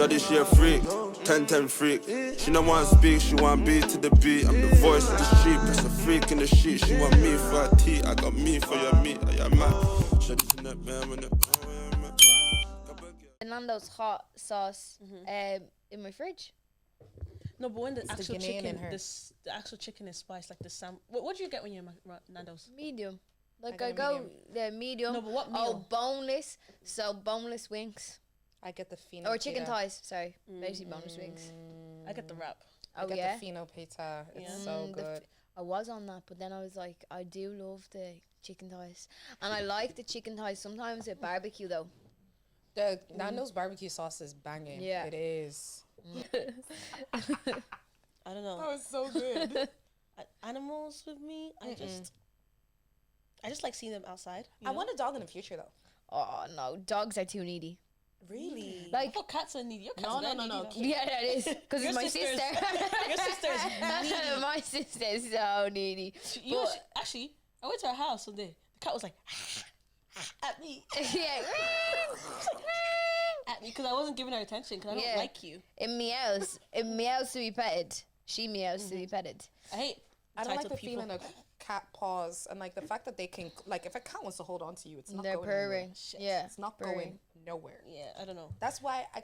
Shawty, she a freak, 10-10 freak. She don't want to speak, she want beat to the beat. I'm the voice of the street, that's a freak in the sheet. She want me for her tea, I got me for your meat. I am mad. Shawty's in that man when Nandos hot sauce in my fridge. No, but when the It's actual the Ghanaian in chicken, her. the actual chicken is spiced, like the What do you get when you're Nando's? Medium. Like I I get a go the medium. No, but what Oh, meal? boneless. So boneless wings. I get the fino. Or chicken thighs, sorry. Basically boneless wings. I get the wrap. I Oh get yeah. the fino pita. It's Yeah. so The good. I was on that, but then I was like, I do love the chicken thighs. And I like the chicken thighs sometimes with barbecue though. The Nando's barbecue sauce is banging. Yeah. It is. I don't know. That was so good. Animals with me, I just like seeing them outside. I want a dog in the future though. Oh no, dogs are too needy. Really? I Like thought cats are needy. Your cats No, are no, needy, no, though. yeah, that is because Your it's my sister's- sister. Your sister is needy. My sister is so needy. Actually, I went to her house one day. The cat was like at me, Yeah. at me, because I wasn't giving her attention because I don't Yeah. like you. It meows. It meows to be petted. She meows to be petted. I hate. I don't like the entitled people. feeling of cat paws and like the fact that they can like if a cat wants to hold on to you, it's not They're going anywhere. purring. Yeah. It's not purring. going nowhere. Yeah, I don't know. That's why I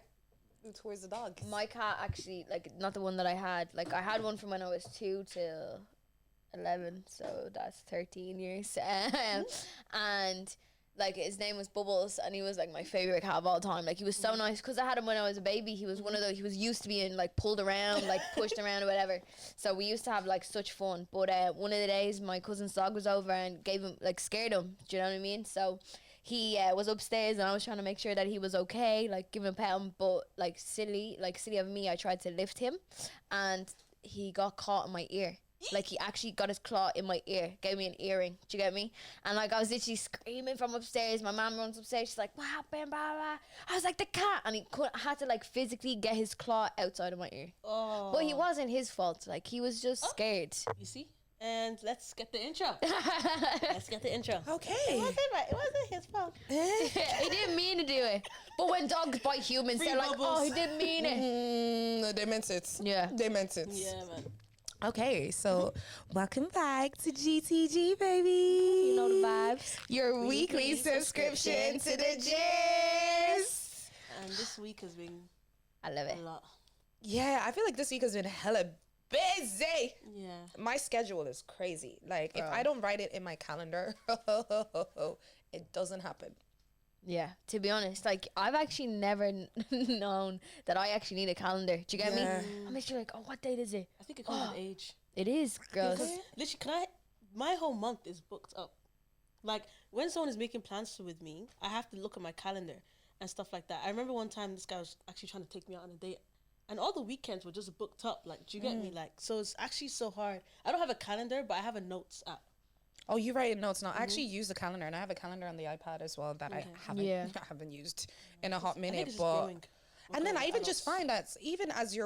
go towards the dog. My cat actually, like, not the one that I had. Like, I had one from when I was 2 till 11, so that's 13 years. And like his name was Bubbles, and he was like my favorite cat of all time. Like, he was so nice because I had him when I was a baby. He was one of those. He was used to being like pulled around, like pushed around or whatever. So we used to have like such fun. But one of the days, my cousin's dog was over and gave him like scared him. Do you know what I mean? So he was upstairs, and I was trying to make sure that he was okay, like give him a pet. But like silly of me, I tried to lift him, and he got caught in my ear. Like, he actually got his claw in my ear, gave me an earring. Do you get me? And like, I was literally screaming from upstairs. My mom runs upstairs. She's like, "What happened?" Blah, blah, blah. I was like, "The cat," and he had to like physically get his claw outside of my ear. Oh, But he wasn't his fault. Like, he was just scared. you see. And let's get the intro. Let's get the intro. Okay. It wasn't his fault. He didn't mean to do it. But when dogs bite humans, Free they're like, bubbles. "Oh, he didn't mean it." No, they meant it. Yeah. They meant it. Yeah, man. Okay, so welcome back to GTG, baby. You know the vibes. Your weekly subscription to the Jizz. And this week has been I love it. a lot. Yeah, I feel like this week has been hella busy. Yeah. My schedule is crazy. Like, if Bro. I don't write it in my calendar, it doesn't happen. Yeah, to be honest, like, I've actually never known that I actually need a calendar. Do you get Yeah. me? I'm literally like, "Oh, what date is it?" I think it comes with age. It is, girls. Because literally, my whole month is booked up. Like, when someone is making plans with me, I have to look at my calendar and stuff like that. I remember one time this guy was actually trying to take me out on a date, and all the weekends were just booked up. Like, do you get me? Like, so it's actually so hard. I don't have a calendar, but I have a notes app. Oh, you write notes now. I actually use the calendar, and I have a calendar on the iPad as well that I haven't, Yeah. I haven't used in a hot I think minute. this is But growing. and then Okay, I even just adults. find that even as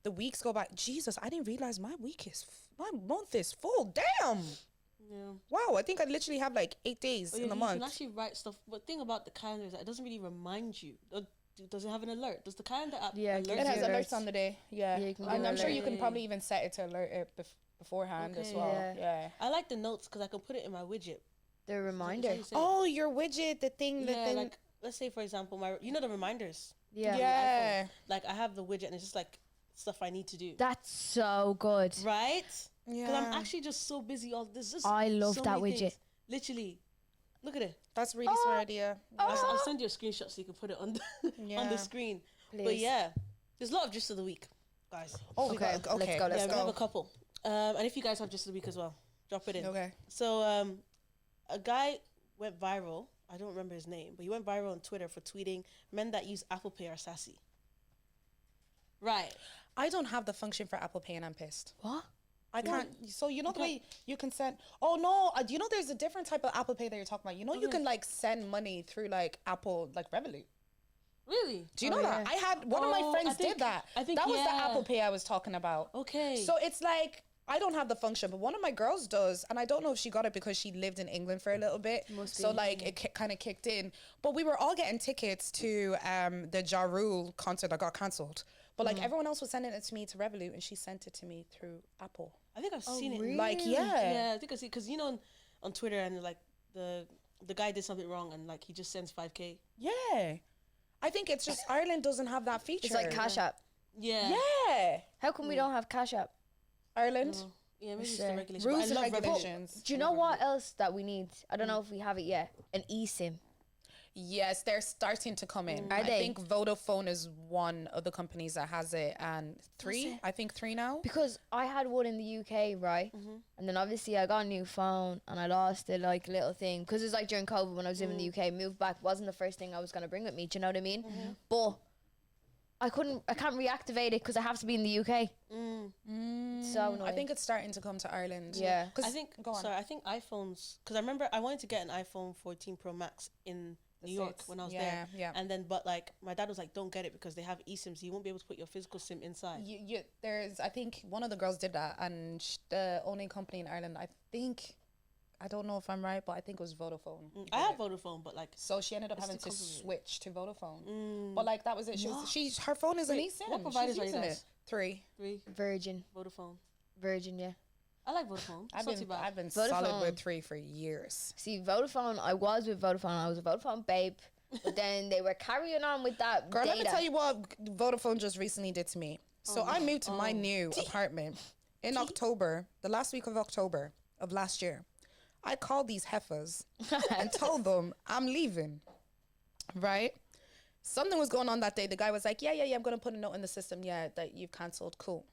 the weeks go by, Jesus, I didn't realize my month is full. Damn. Yeah. Wow, I think I literally have like 8 days Oh, yeah, in the you month. can actually write stuff. But the thing about the calendar is that it doesn't really remind you. Does it have an alert? Does the calendar app Yeah, alert it It has Yeah. alerts on the day. Yeah, Yeah, you can and do I'm sure alert. you can probably even set it to alert it beforehand as Okay. well. Yeah. Yeah. I like the notes because I can put it in my widget. The Is that reminder. what you say? Oh, your widget, the thing, the yeah, thing. like let's say for example, the reminders. Yeah. Yeah. Like I have the widget and it's just like stuff I need to do. That's so good. Right? Yeah. Because I'm actually just so busy. All this. Just I love so that many widget. things. Literally, look at it. That's really smart idea. I'll send you a screenshot so you can put it on on Yeah. the screen. But Please. yeah, there's a lot of gist of the week, guys. Oh, we Okay, got- okay. let's go, Yeah, let's we have a go. couple. And if you guys have gist of the week as well, drop it in. Okay. So a guy went viral. I don't remember his name, but he went viral on Twitter for tweeting men that use Apple Pay are sassy. Right. I don't have the function for Apple Pay and I'm pissed. What? I can't. So you know the way you can send. Oh no! You know there's a different type of Apple Pay that you're talking about. You know you can like send money through like Apple like Revolut. Really? Do you know that? yeah. I had one of Oh, my I friends think- did that. I think, that was the yeah. Apple Pay I was talking about. Okay. So it's like I don't have the function, but one of my girls does, and I don't know if she got it because she lived in England for a little bit, so like it kind of kicked in. But we were all getting tickets to the Ja Rule concert that got cancelled. But like everyone else was sending it to me to Revolut, and she sent it to me through Apple. I think I've seen it. really? Like Yeah, I think I see because on Twitter and like the guy did something wrong and like he just sends 5K. Yeah, I think it's just Ireland doesn't have that feature. It's like Cash App. Yeah. Yeah, How come we don't have Cash App? Ireland. Yeah, maybe it's Sure. the regulations. Rules but I and love regulations. Do you know what else that we need? I don't know if we have it yet. An eSIM. Yes, they're starting to come in. Are I they? think Vodafone is one of the companies that has it, and I think three now. Because I had one in the UK, right? And then obviously I got a new phone and I lost it, like little thing. Because it's like during COVID when I was living in the UK, moved back, wasn't the first thing I was going to bring with me. Do you know what I mean? But I can't reactivate it because I have to be in the UK. So annoying. I think it's starting to come to Ireland. Yeah. I think go on. sorry, I think iPhones because I remember I wanted to get an iPhone 14 Pro Max in New York States. when I was Yeah, there. yeah. And then but like my dad was like, don't get it because they have eSIMs. So you won't be able to put your physical SIM inside. There's, I think one of the girls did that, and the only company in Ireland, I don't know if I'm right, but I think it was Vodafone. I have Vodafone, but like So she ended up It's having the to company. switch to Vodafone. But like that was it. Her phone is an Wait, eSIM. what providers She's are you using guys? it. Three. 3 Virgin. Vodafone. Virgin, yeah. I like Vodafone. It's not too bad. I've been solid Vodafone. with 3 for years. See, Vodafone, I was with Vodafone. I was a Vodafone babe. But then they were carrying on with that Girl, data. let me tell you what Vodafone just recently did to me. So I moved to my new apartment in October, the last week of October of last year. I called these heifers and told them I'm leaving, right? Something was going on that day. The guy was like, yeah, I'm going to put a note in the system, that you've cancelled. Cool.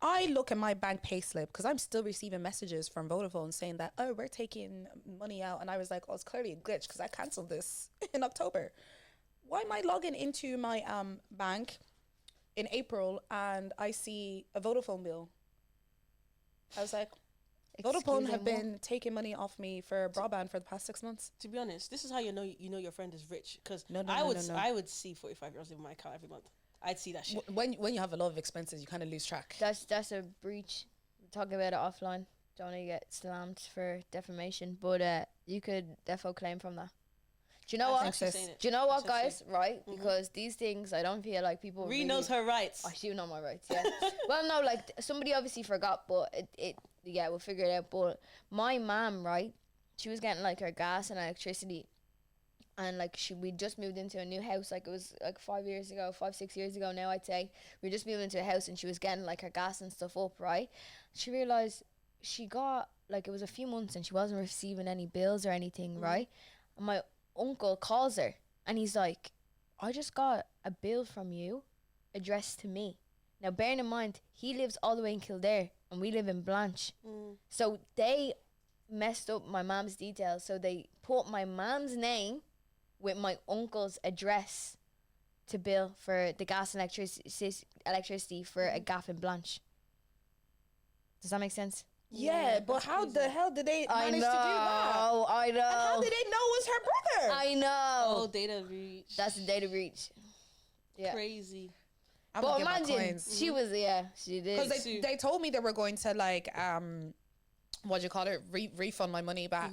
I look at my bank payslip because I'm still receiving messages from Vodafone saying that, oh, we're taking money out. And I was like, oh, it's clearly a glitch because I cancelled this in October. Why am I logging into my bank in April and I see a Vodafone bill? I was like, Vodafone have been taking money off me for broadband for the past 6 months. To be honest, this is how you know your friend is rich because No. I would see 45 euros in my account every month. I'd see that shit. When you have a lot of expenses, you kind of lose track. That's a breach. We'll talk about it offline. Don't want to get slammed for defamation, but you could defo claim from that. Do you know what? Thanks, sis. Do you know what, She's guys? Right? Because these things, I don't feel like people. Ree knows her rights. I do know my rights. Yeah. Well, no, like somebody obviously forgot, but yeah, we'll figure it out. But my mom, right? She was getting like her gas and electricity, and like we just moved into a new house. Like it was like 5 years ago, 6 years ago now. I'd say we just moved into a house, and she was getting like her gas and stuff up. Right? She realized she got like it was a few months, and she wasn't receiving any bills or anything. Right? And my uncle calls her, and he's like, I just got a bill from you addressed to me. Now bearing in mind he lives all the way in Kildare and we live in Blanche, so they messed up my mom's details, so they put my mom's name with my uncle's address to bill for the gas and electricity for a gaff in Blanche. Does that make sense? Yeah, but how the hell did they manage to do that? I know. And how did they know it was her brother? I know. Oh, data breach. That's the data breach. Yeah. Crazy. I'm But gonna get my imagine coins. she was she did. Because they told me they were going to like what do you call it, refund my money back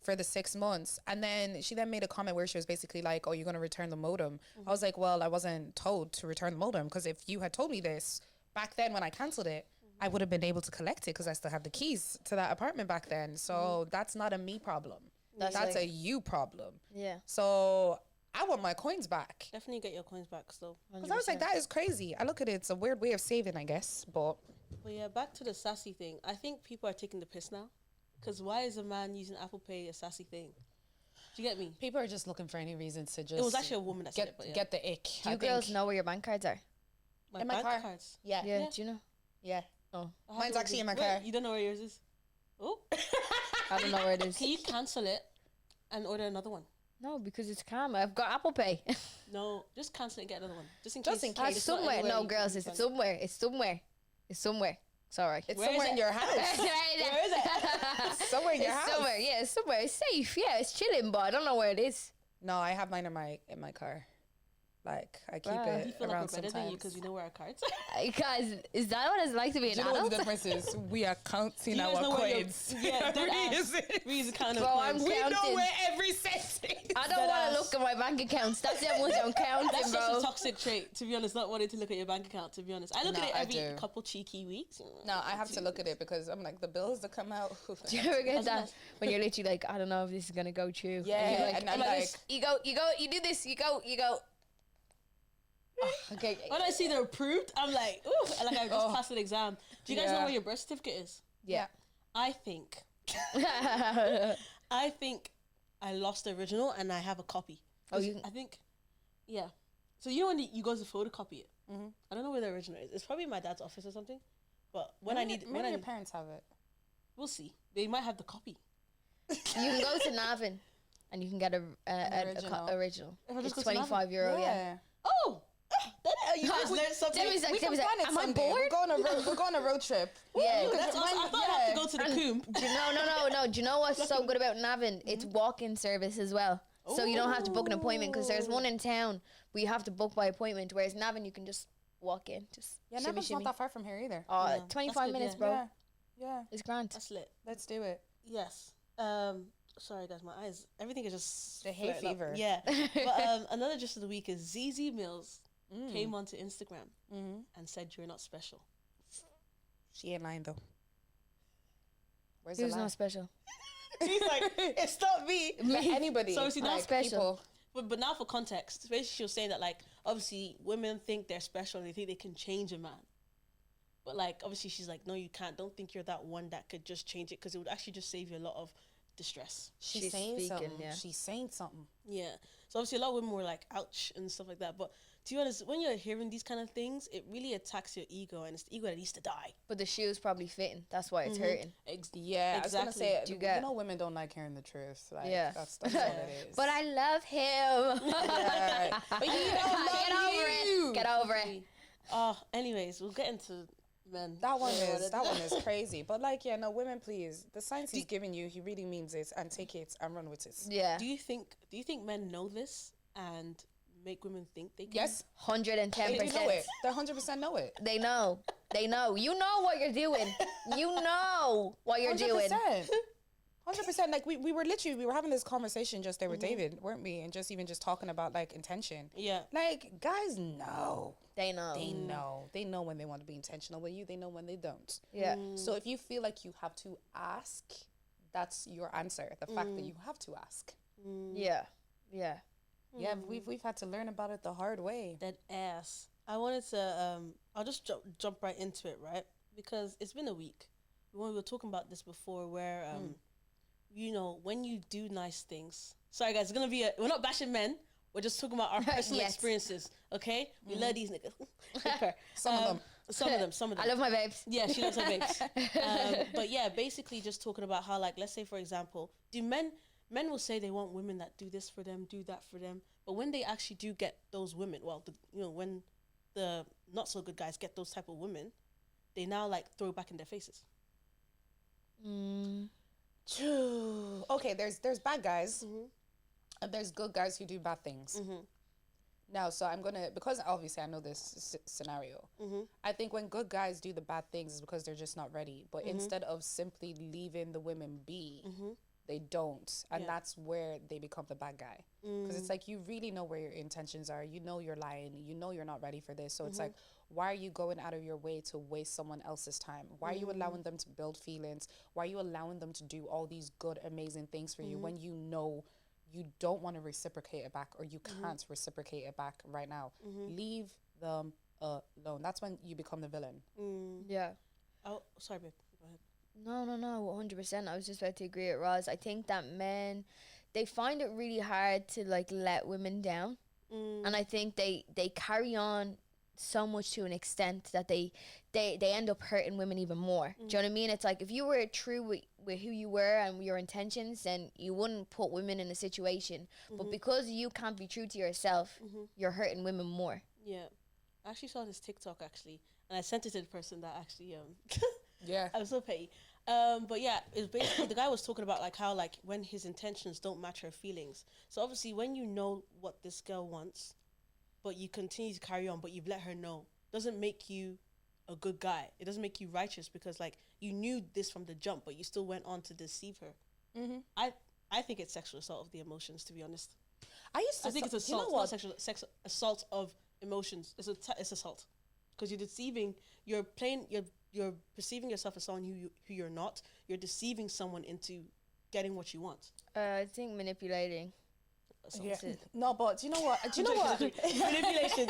for the 6 months, and then she made a comment where she was basically like, oh, you're going to return the modem. I was like, well, I wasn't told to return the modem, because if you had told me this back then when I cancelled it, I would have been able to collect it because I still have the keys to that apartment back then. So that's not a me problem, that's like- a you problem. Yeah. So I want my coins back. Definitely get your coins back still. Because I was like, that is crazy. I look at it, it's a weird way of saving, I guess. But But yeah, back to the sassy thing. I think people are taking the piss now. Because why is a man using Apple Pay a sassy thing? Do you get me? people are just looking for any reason to just It was actually a woman that said it, but yeah. get the ick. Do you girls know where your bank cards are? My in my bank car. cards. Yeah. Yeah. Do you know? Yeah. Oh, I have Mine's no actually idea. in my Wait, car. You don't know where yours is? Oh. I don't know where it is. Can you cancel it and order another one? No, because it's calm. I've got Apple Pay. No, just cancel it and get another one. Just in Just case. in case. It's it's not somewhere. anywhere No, you girls, can it's find. somewhere. It's somewhere. It's somewhere. Sorry. It's Where somewhere is in it? your house. Where is it? Somewhere in your It's house. somewhere. Yeah, it's somewhere. It's safe. Yeah, it's chilling, but I don't know where it is. No, I have mine in my car. Like I keep Bruh. Do you it feel like we're around better than you sometimes. because we know where our cards Guys, is that what it's like to be an Do you know what adult? the difference is? We are counting you guys our know where your- coins. Yeah, dead ass. Is it? Reason kind Bro, of I'm coins. We know counting. where every cent is. I don't Dead want ass. to look at my bank accounts. That's how much I'm counting, That's bro. such a toxic trait, to be honest, not wanting to look at your bank account, to be honest. I look No, at it I every do. couple cheeky weeks. No, I have to look at it because I'm like the bills that come out. Do you ever get That's that nice. when you're literally like, I don't know if this is gonna go through? Yeah, and you're like, and I'm like like- this. you do this, you go. Okay. When I see they're approved, I'm like, ooh, like I just passed an exam. Do you guys know Yeah. where your birth certificate is? Yeah. I think I lost the original and I have a copy. Oh, you- I think, yeah. So you know when you go to photocopy it, I don't know where the original is. It's probably in my dad's office or something. But when I need, your parents have it. we'll see. They might have the copy. You can go to Navin and you can get original. original. If I just It's go to Navin? €25, yeah. Oh, you guys learned something. Jimmy's like, We can plan it am I someday. bored? We're going on a road trip. Yeah. That's awesome. I thought I had to go to the coombe. No. Do you know what's so good about Navin? It's walk-in service as well. So you don't have to book an appointment because there's one in town where you have to book by appointment, whereas Navin you can just walk in, just Yeah, shimmy, Never's shimmy. not that far from here either. Oh, Yeah, 25 that's good, minutes, yeah. bro. Yeah, yeah. It's grand. That's lit. Let's do it. Yes. Sorry guys, my eyes. Everything is just The hay flaring up. fever. Yeah. But another gist of the week is Zeze Mills came onto Instagram and said you're not special. She ain't lying though. Where's Who's the lie? not special? He's like, it's not me. Anybody. So obviously not special. But now for context, basically she was saying that like obviously women think they're special and they think they can change a man. But like obviously she's like, no, you can't. Don't think you're that one that could just change it because it would actually just save you a lot of distress. She's She's saying speaking, something. yeah. She's saying something. Yeah. So obviously a lot of women were like, ouch and stuff like that. But to be honest, when you're hearing these kind of things, it really attacks your ego and it's the ego that needs to die. But the shoe's probably fitting. That's why it's hurting. Yeah, I was gonna Exactly. say, Do you get- know, women don't like hearing the truth. Like, Yeah. that's all it is. But I love him. Yeah. But he don't love Get over you. it. Get over it. Anyways, we'll get into men. That one Yeah, is crazy. But like, yeah, no, women, please. The signs he's giving you, he really means it, and take it and run with it. Yeah. Do you think men know this and make women think they can? Yes, 110%. they know it. They 100% know it. They know. They know. You know what you're doing. You know what you're doing. 100%. Like we were having this conversation just there with David, weren't we? And just talking about like intention. Yeah. Like guys know. They know. They know. They know when they want to be intentional with you. They know when they don't. Yeah. So if you feel like you have to ask, that's your answer. The fact that you have to ask. Yeah. Yeah. Yeah, we've had to learn about it the hard way. That ass. I wanted to I'll just jump right into it, right? Because it's been a week. We were talking about this before where you know, when you do nice things. Sorry guys, it's gonna be we're not bashing men. We're just talking about our personal Yes. experiences, okay? We love these niggas. Okay. Some of them. Some of them. I love my babes. Yeah, she loves her babes. But yeah, basically just talking about how, like, let's say, for example, men will say they want women that do this for them, do that for them. But when they actually do get those women, when the not so good guys get those type of women, they now, like, throw it back in their faces. Okay, there's bad guys. And there's good guys who do bad things. Now, so I'm gonna, because obviously I know this scenario. I think when good guys do the bad things is because they're just not ready. But instead of simply leaving the women be, they don't, and that's where they become the bad guy. Because it's like you really know where your intentions are. You know you're lying. You know you're not ready for this. So it's like, why are you going out of your way to waste someone else's time? Why are you allowing them to build feelings? Why are you allowing them to do all these good, amazing things for you when you know you don't want to reciprocate it back, or you can't reciprocate it back right now? Leave them alone. That's when you become the villain. Yeah. Oh, sorry, babe. Go ahead. No, 100%. I was just about to agree with Roz. I think that men, they find it really hard to like let women down, and I think they carry on so much to an extent that they end up hurting women even more. Do you know what I mean? It's like if you were true with who you were and your intentions, then you wouldn't put women in a situation. But because you can't be true to yourself, you're hurting women more. Yeah. I actually saw this TikTok, actually, and I sent it to the person that actually... Yeah. I'm so petty. But yeah, it's basically the guy was talking about like how like when his intentions don't match her feelings. So obviously when you know what this girl wants, but you continue to carry on, but you've let her know, doesn't make you a good guy. It doesn't make you righteous because like you knew this from the jump, but you still went on to deceive her. I think it's sexual assault of the emotions, to be honest. I think it's assault. Not sex assault of emotions. It's assault because you're deceiving. You're perceiving yourself as someone who you're not. You're deceiving someone into getting what you want. I think manipulating. Yeah. No, but do you know what? Manipulation.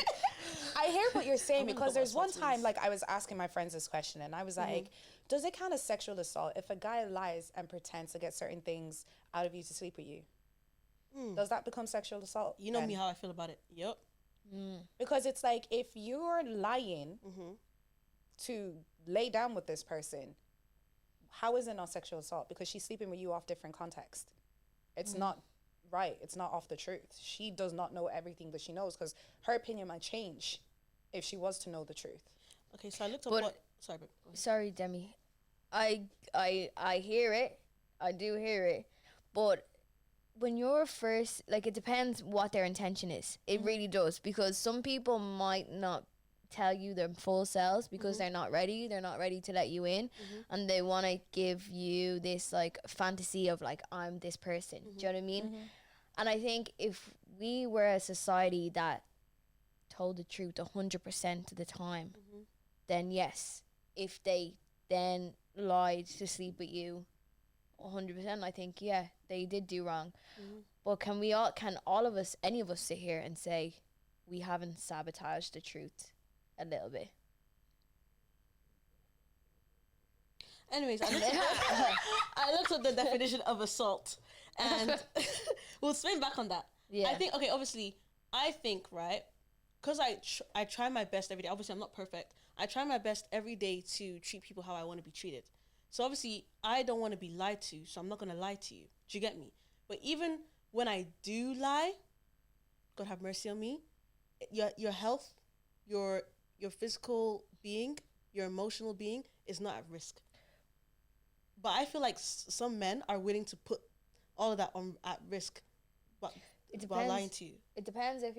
I hear what you're saying because there's one time like I was asking my friends this question and I was like, does it count as sexual assault if a guy lies and pretends to get certain things out of you to sleep with you? Does that become sexual assault? You know me how I feel about it. Yep. Because it's like if you're lying to lay down with this person, how is it not sexual assault? Because she's sleeping with you off different context. It's not right. It's not off the truth. She does not know everything that she knows because her opinion might change if she was to know the truth. Okay, so I looked up what. Sorry, babe. Sorry, Demi. I hear it. I do hear it, but when you're first, like, it depends what their intention is. It really does, because some people might not tell you their full selves because they're not ready to let you in, and they want to give you this like fantasy of like, I'm this person. Do you know what I mean? And I think if we were a society that told the truth 100% of the time, then yes, if they then lied to sleep with you 100%, I think, yeah, they did do wrong. But can all of us, any of us, sit here and say we haven't sabotaged the truth a little bit? Anyways, I looked up the definition of assault, and we'll spin back on that. Yeah. I think, okay, obviously, I think, right, because I try my best every day. Obviously, I'm not perfect. I try my best every day to treat people how I want to be treated. So obviously, I don't want to be lied to, so I'm not going to lie to you. Do you get me? But even when I do lie, God have mercy on me, your health, your physical being, your emotional being is not at risk. But I feel like some men are willing to put all of that at risk, but while lying to you. It depends if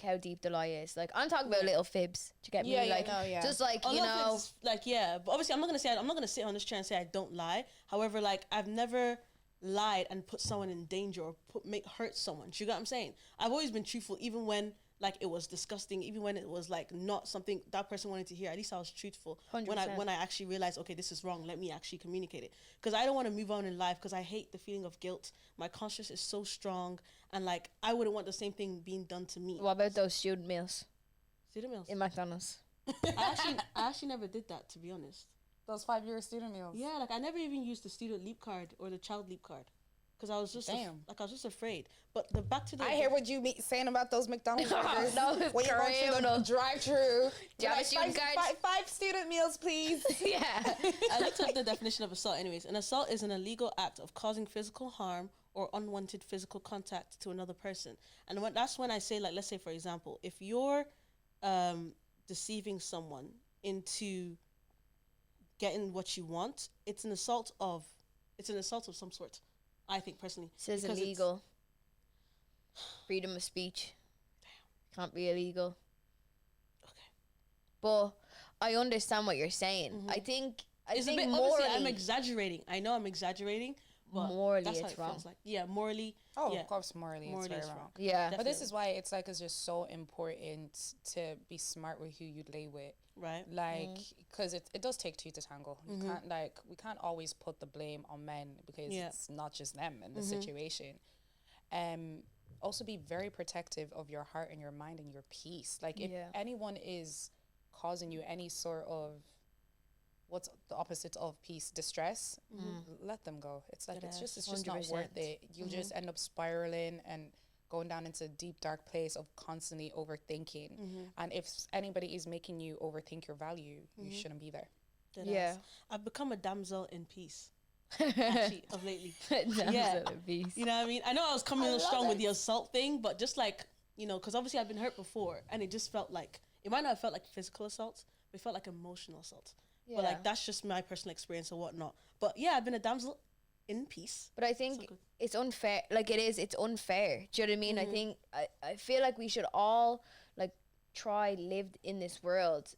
how deep the lie is. Like, I'm talking about little fibs. Do you get me? Just like, you know, like, yeah. But obviously, I'm not gonna sit on this chair and say I don't lie. However, like, I've never lied and put someone in danger or hurt someone. Do you get what I'm saying? I've always been truthful, even when like it was disgusting, even when it was like not something that person wanted to hear. At least I was truthful 100%. when I actually realized, okay, this is wrong. Let me actually communicate it, because I don't want to move on in life, because I hate the feeling of guilt. My conscience is so strong, and like I wouldn't want the same thing being done to me. What about those student meals? Student meals In McDonald's. I actually never did that, to be honest. Those 5-year student meals. Yeah, like I never even used the student leap card or the child leap card, because I was just I was just afraid. But back to the. I hear what you saying about those McDonald's burgers. That was when you're going through the drive-through. Do you have a student card? Five student meals, please. Yeah. I looked up the definition of assault. Anyways, an assault is an illegal act of causing physical harm or unwanted physical contact to another person. And that's when I say, like, let's say for example, if you're deceiving someone into getting what you want, it's an assault of some sort. I think personally, It says illegal. Freedom of speech. Can't be illegal. Okay. But I understand what you're saying. I think It's a bit, morally, obviously I'm exaggerating. I know I'm exaggerating, but morally that's how it's it wrong. feels like. Yeah, morally. Oh, yeah. of course, morally it's very wrong. Yeah. But this is why it's like it's just so important to be smart with who you lay with. Right. Like, because it does take two to tango. You can't, like, we can't always put the blame on men because it's not just them in the situation. Also be very protective of your heart and your mind and your peace. Like, if anyone is causing you any sort of, what's the opposite of peace, distress, let them go. It's like, it's just not 100%. worth it. You'll just end up spiraling and going down into a deep dark place of constantly overthinking. And if anybody is making you overthink your value, you shouldn't be there. Yeah. I've become a damsel in peace, actually, of lately. Yeah. You know what I mean? I know I was coming in strong with the assault thing, but just like, you know, because obviously I've been hurt before, and it just felt like, it might not have felt like physical assault, but it felt like emotional assault. But like, that's just my personal experience or whatnot. But yeah, I've been a damsel in peace. But I think So good. it's unfair. Like it's unfair. Do you know what I mean? I think I feel like we should all like try live in this world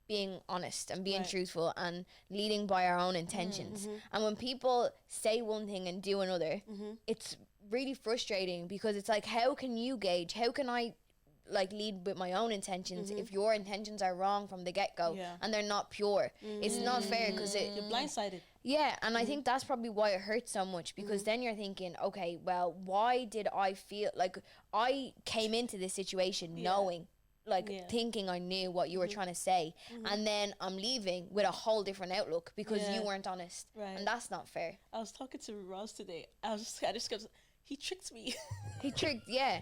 being honest and being Right. truthful and leading by our own intentions. And when people say one thing and do another, it's really frustrating because it's like, how can you gauge? How can I like lead with my own intentions if your intentions are wrong from the get-go Yeah. and they're not pure? It's not fair because it You're blindsided. yeah, and I think that's probably why it hurts so much because then you're thinking, okay, well, why did I feel like I came into this situation knowing, like thinking I knew what you were trying to say, and then I'm leaving with a whole different outlook because you weren't honest, Right. and that's not fair. I was talking to Roz today. I just kept, he tricked me. He tricked, yeah,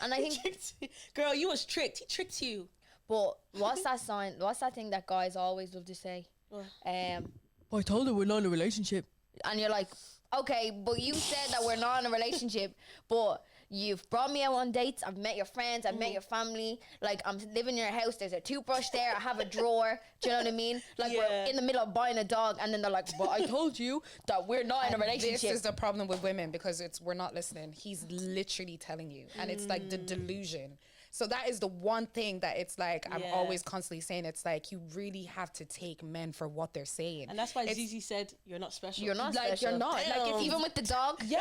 and I think, Tricked me. Girl, you was tricked. He tricked you. but what's that sign? What's that thing that guys always love to say? What? I told her we're not in a relationship. And you're like, okay, but you said that we're not in a relationship, but you've brought me out on dates. I've met your friends. I've met your family. Like, I'm living in your house. There's a toothbrush there. I have a drawer. Do you know what I mean? Like, we're in the middle of buying a dog. And then they're like, but I told you that we're not in a relationship. This is the problem with women because we're not listening. He's literally telling you. And it's like the delusion. So that is the one thing that it's like, I'm always constantly saying, it's like, you really have to take men for what they're saying. And that's why Zeze said, you're not special. You're not like, special. you're not. Like, if even with the dog. Yeah,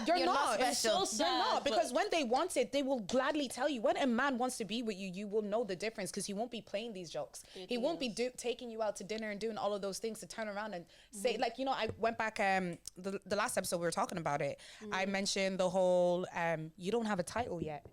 you're not. not It's special. So You're not, sad, because when they want it, they will gladly tell you. When a man wants to be with you, you will know the difference because he won't be playing these jokes. He won't be taking you out to dinner and doing all of those things to turn around and say, like, you know, I went back, the last episode we were talking about it. I mentioned the whole, you don't have a title yet.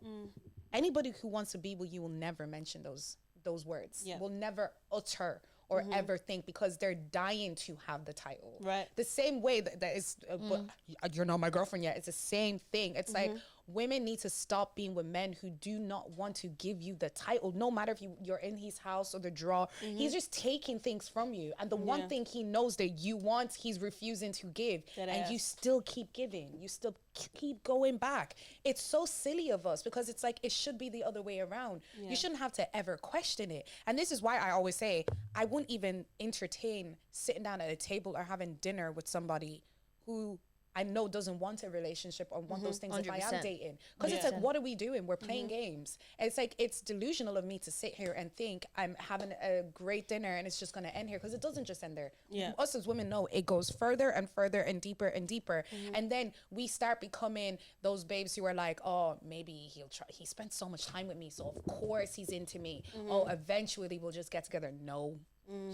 Anybody who wants to be with you will never mention those words. Will never utter or ever think because they're dying to have the title. Right. The same way that is, but you're not my girlfriend yet. It's the same thing. It's like women need to stop being with men who do not want to give you the title, no matter if you're in his house or the drawer. He's just taking things from you. And the one thing he knows that you want, he's refusing to give. And you still keep giving. You still keep going back. It's so silly of us because it's like, it should be the other way around. You shouldn't have to ever question it. And this is why I always say, I wouldn't even entertain sitting down at a table or having dinner with somebody who I know doesn't want a relationship or want those things if I am 100%. dating. Because it's like, what are we doing? We're playing games. And it's like, it's delusional of me to sit here and think I'm having a great dinner and it's just going to end here. Because it doesn't just end there. Us as women know it goes further and further and deeper and deeper. And then we start becoming those babes who are like, oh, maybe he'll try. He spent so much time with me. So of course he's into me. Oh, eventually we'll just get together. No.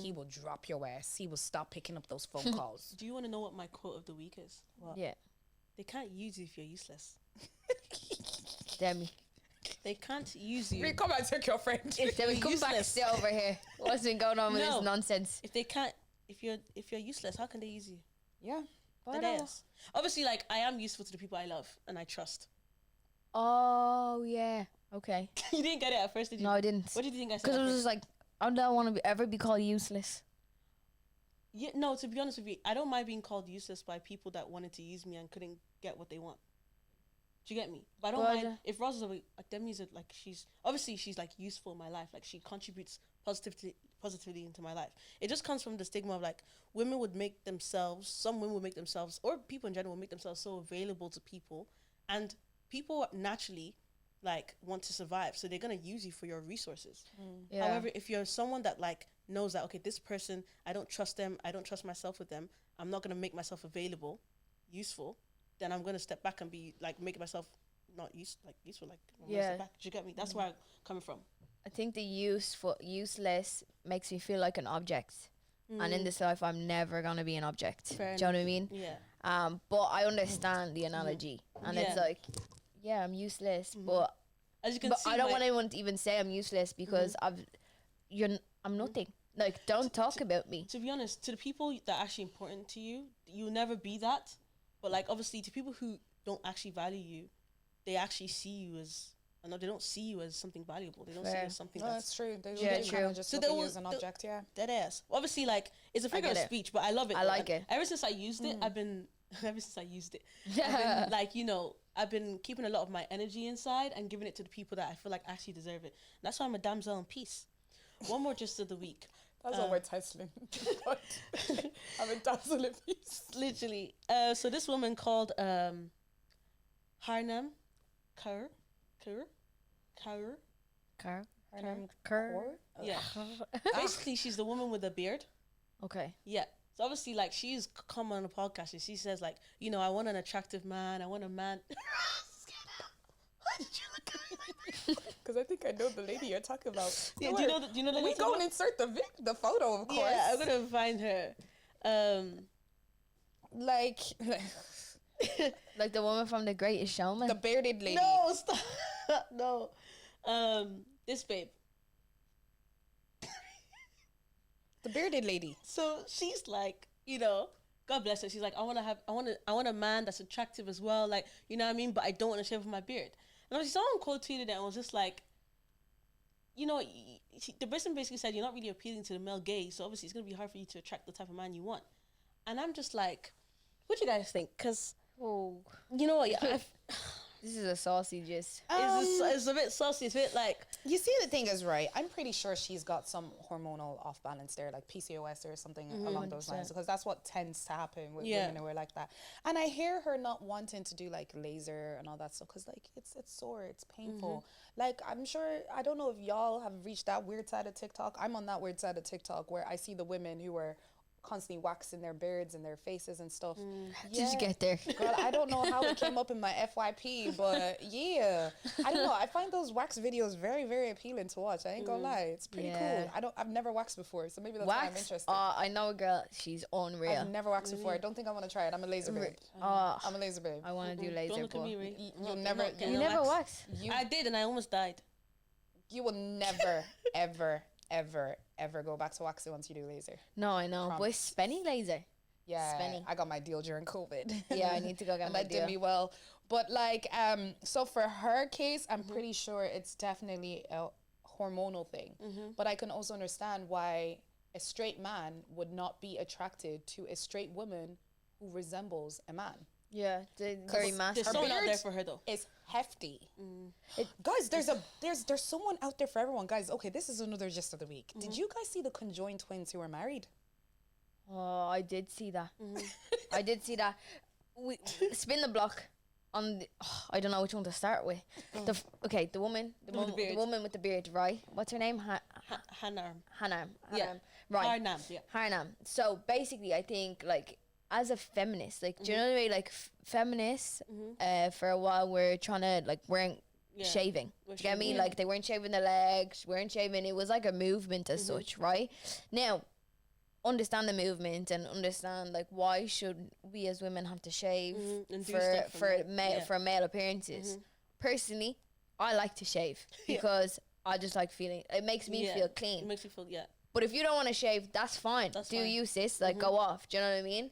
He will drop your ass. He will stop picking up those phone calls. Do you want to know what my quote of the week is? What? Yeah. They can't use you if you're useless. Demi. They can't use you. Come and take your friend. Demi, come back, useless. stay over here. What's been going on with No. this nonsense? If they can't, if you're useless, how can they use you? Yeah. Dead ass. Obviously, like, I am useful to the people I love and I trust. Oh, yeah. Okay. You didn't get it at first, did you? No, I didn't. What did you think I said? Because at it was first? just like, I don't want to ever be called useless. Yeah, no, to be honest with you, I don't mind being called useless by people that wanted to use me and couldn't get what they want. Do you get me? But I don't mind if Roz is like Demi's like she's like useful in my life, like she contributes positively into my life. It just comes from the stigma of like some women would make themselves, or people in general would make themselves so available to people, and people naturally like want to survive, so they're gonna use you for your resources. Yeah. However, if you're someone that like knows that, okay, this person, I don't trust them, I don't trust myself with them, I'm not gonna make myself available, useful, then I'm gonna step back and be like making myself not useful. Like I'm gonna step back. Do you get me? That's where I'm coming from. I think the useless makes me feel like an object. And in this life, I'm never going to be an object. Fair Do you know what I mean? Yeah. But I understand the analogy. And it's like, yeah, I'm useless. But As you can but see, I don't want anyone to even say I'm useless because I'm nothing. Like, don't talk about me. to be honest, to the people that are actually important to you, you'll never be that. But like obviously to people who don't actually value you, they actually see you as, I know they don't see you as something valuable. They don't see you as something No, that's that's true. They Yeah, really true. kind of just So look they at you will- as an they'll- object, yeah. dead ass. Obviously, like it's a figure of get it. speech, but I love it. I though. like And it. Ever since I used it, I've been ever since I used it, I've been, like, you know, I've been keeping a lot of my energy inside and giving it to the people that I feel like actually deserve it. And that's why I'm a damsel in peace. One more gist of the week. That's what we're testing. I'm a Damsel in peace. Literally. So this woman called Harnam Kaur. Yeah. Basically, she's the woman with the beard. Okay. Yeah. So obviously, like, she's come on a podcast and she says, like, you know, I want an attractive man. I want a man. Why did you look at me like that? Because I think I know the lady you're talking about. Yeah, do you know the We lady go and I'm insert the photo, of course. Yeah, I'm gonna find her. Like Like the woman from The Greatest Showman. the bearded lady. No, stop. No. This babe. The bearded lady. So she's like, you know, God bless her. She's like, I want a man that's attractive as well. Like, you know what I mean? But I don't want to shave off my beard. And obviously someone quote tweeted it and was just like, you know, the person basically said, you're not really appealing to the male gaze. So obviously it's going to be hard for you to attract the type of man you want. And I'm just like, what do you guys think? Because, Oh, you know what? this is a saucy gist. It's a bit saucy. It's a bit like, You see, the thing is, right, I'm pretty sure she's got some hormonal off balance there, like PCOS or something along those lines, because that's what tends to happen with women who are like that. And I hear her not wanting to do like laser and all that stuff because like it's sore, it's painful. Like, I'm sure, I don't know if y'all have reached that weird side of TikTok. I'm on that weird side of TikTok where I see the women who are constantly waxing their beards and their faces and stuff. Did you get there? God, I don't know how it came up in my FYP, but yeah, I don't know. I find those wax videos very, very appealing to watch. I ain't gonna lie, it's pretty cool. I've never waxed before, so maybe that's why I'm Wax? interested. I know a girl. She's unreal. I've never waxed before. I don't think I want to try it. I'm a laser babe. I'm a laser babe. I want to do laser. don't look at but me, Ray. You'll never. You never wax? I did and I almost died. You will never, ever, ever go back to waxing once you do laser. No, I know. But it's Spenny laser. Yeah, Spenny. I got my deal during COVID. Yeah, I need to go get and my that did deal. me well. But like, so for her case, I'm pretty sure it's definitely a hormonal thing. But I can also understand why a straight man would not be attracted to a straight woman who resembles a man. Yeah, they're very There's masculine. someone out beard there for her though. It's hefty. Guys, there's someone out there for everyone. Guys, okay, this is another gist of the week. Did you guys see the conjoined twins who were married? Oh, I did see that. I did see that. We spin the block on. I don't know which one to start with. The woman with the beard, right? What's her name? Hanarm. Hanam. Yeah. Right. Harnam, yeah. Harnam. So basically, I think like as a feminist, like do you know the way like feminists, for a while we're trying to like weren't shaving. Do you get me? Like they weren't shaving their legs, weren't shaving. It was like a movement as such, right? Now, understand the movement and understand like why should we as women have to shave And do for stuff for male appearances. Personally, I like to shave because I just like feeling. It makes me feel clean. It makes you feel But if you don't want to shave, that's fine. That's Do fine. you, sis? Like, go off. Do you know what I mean?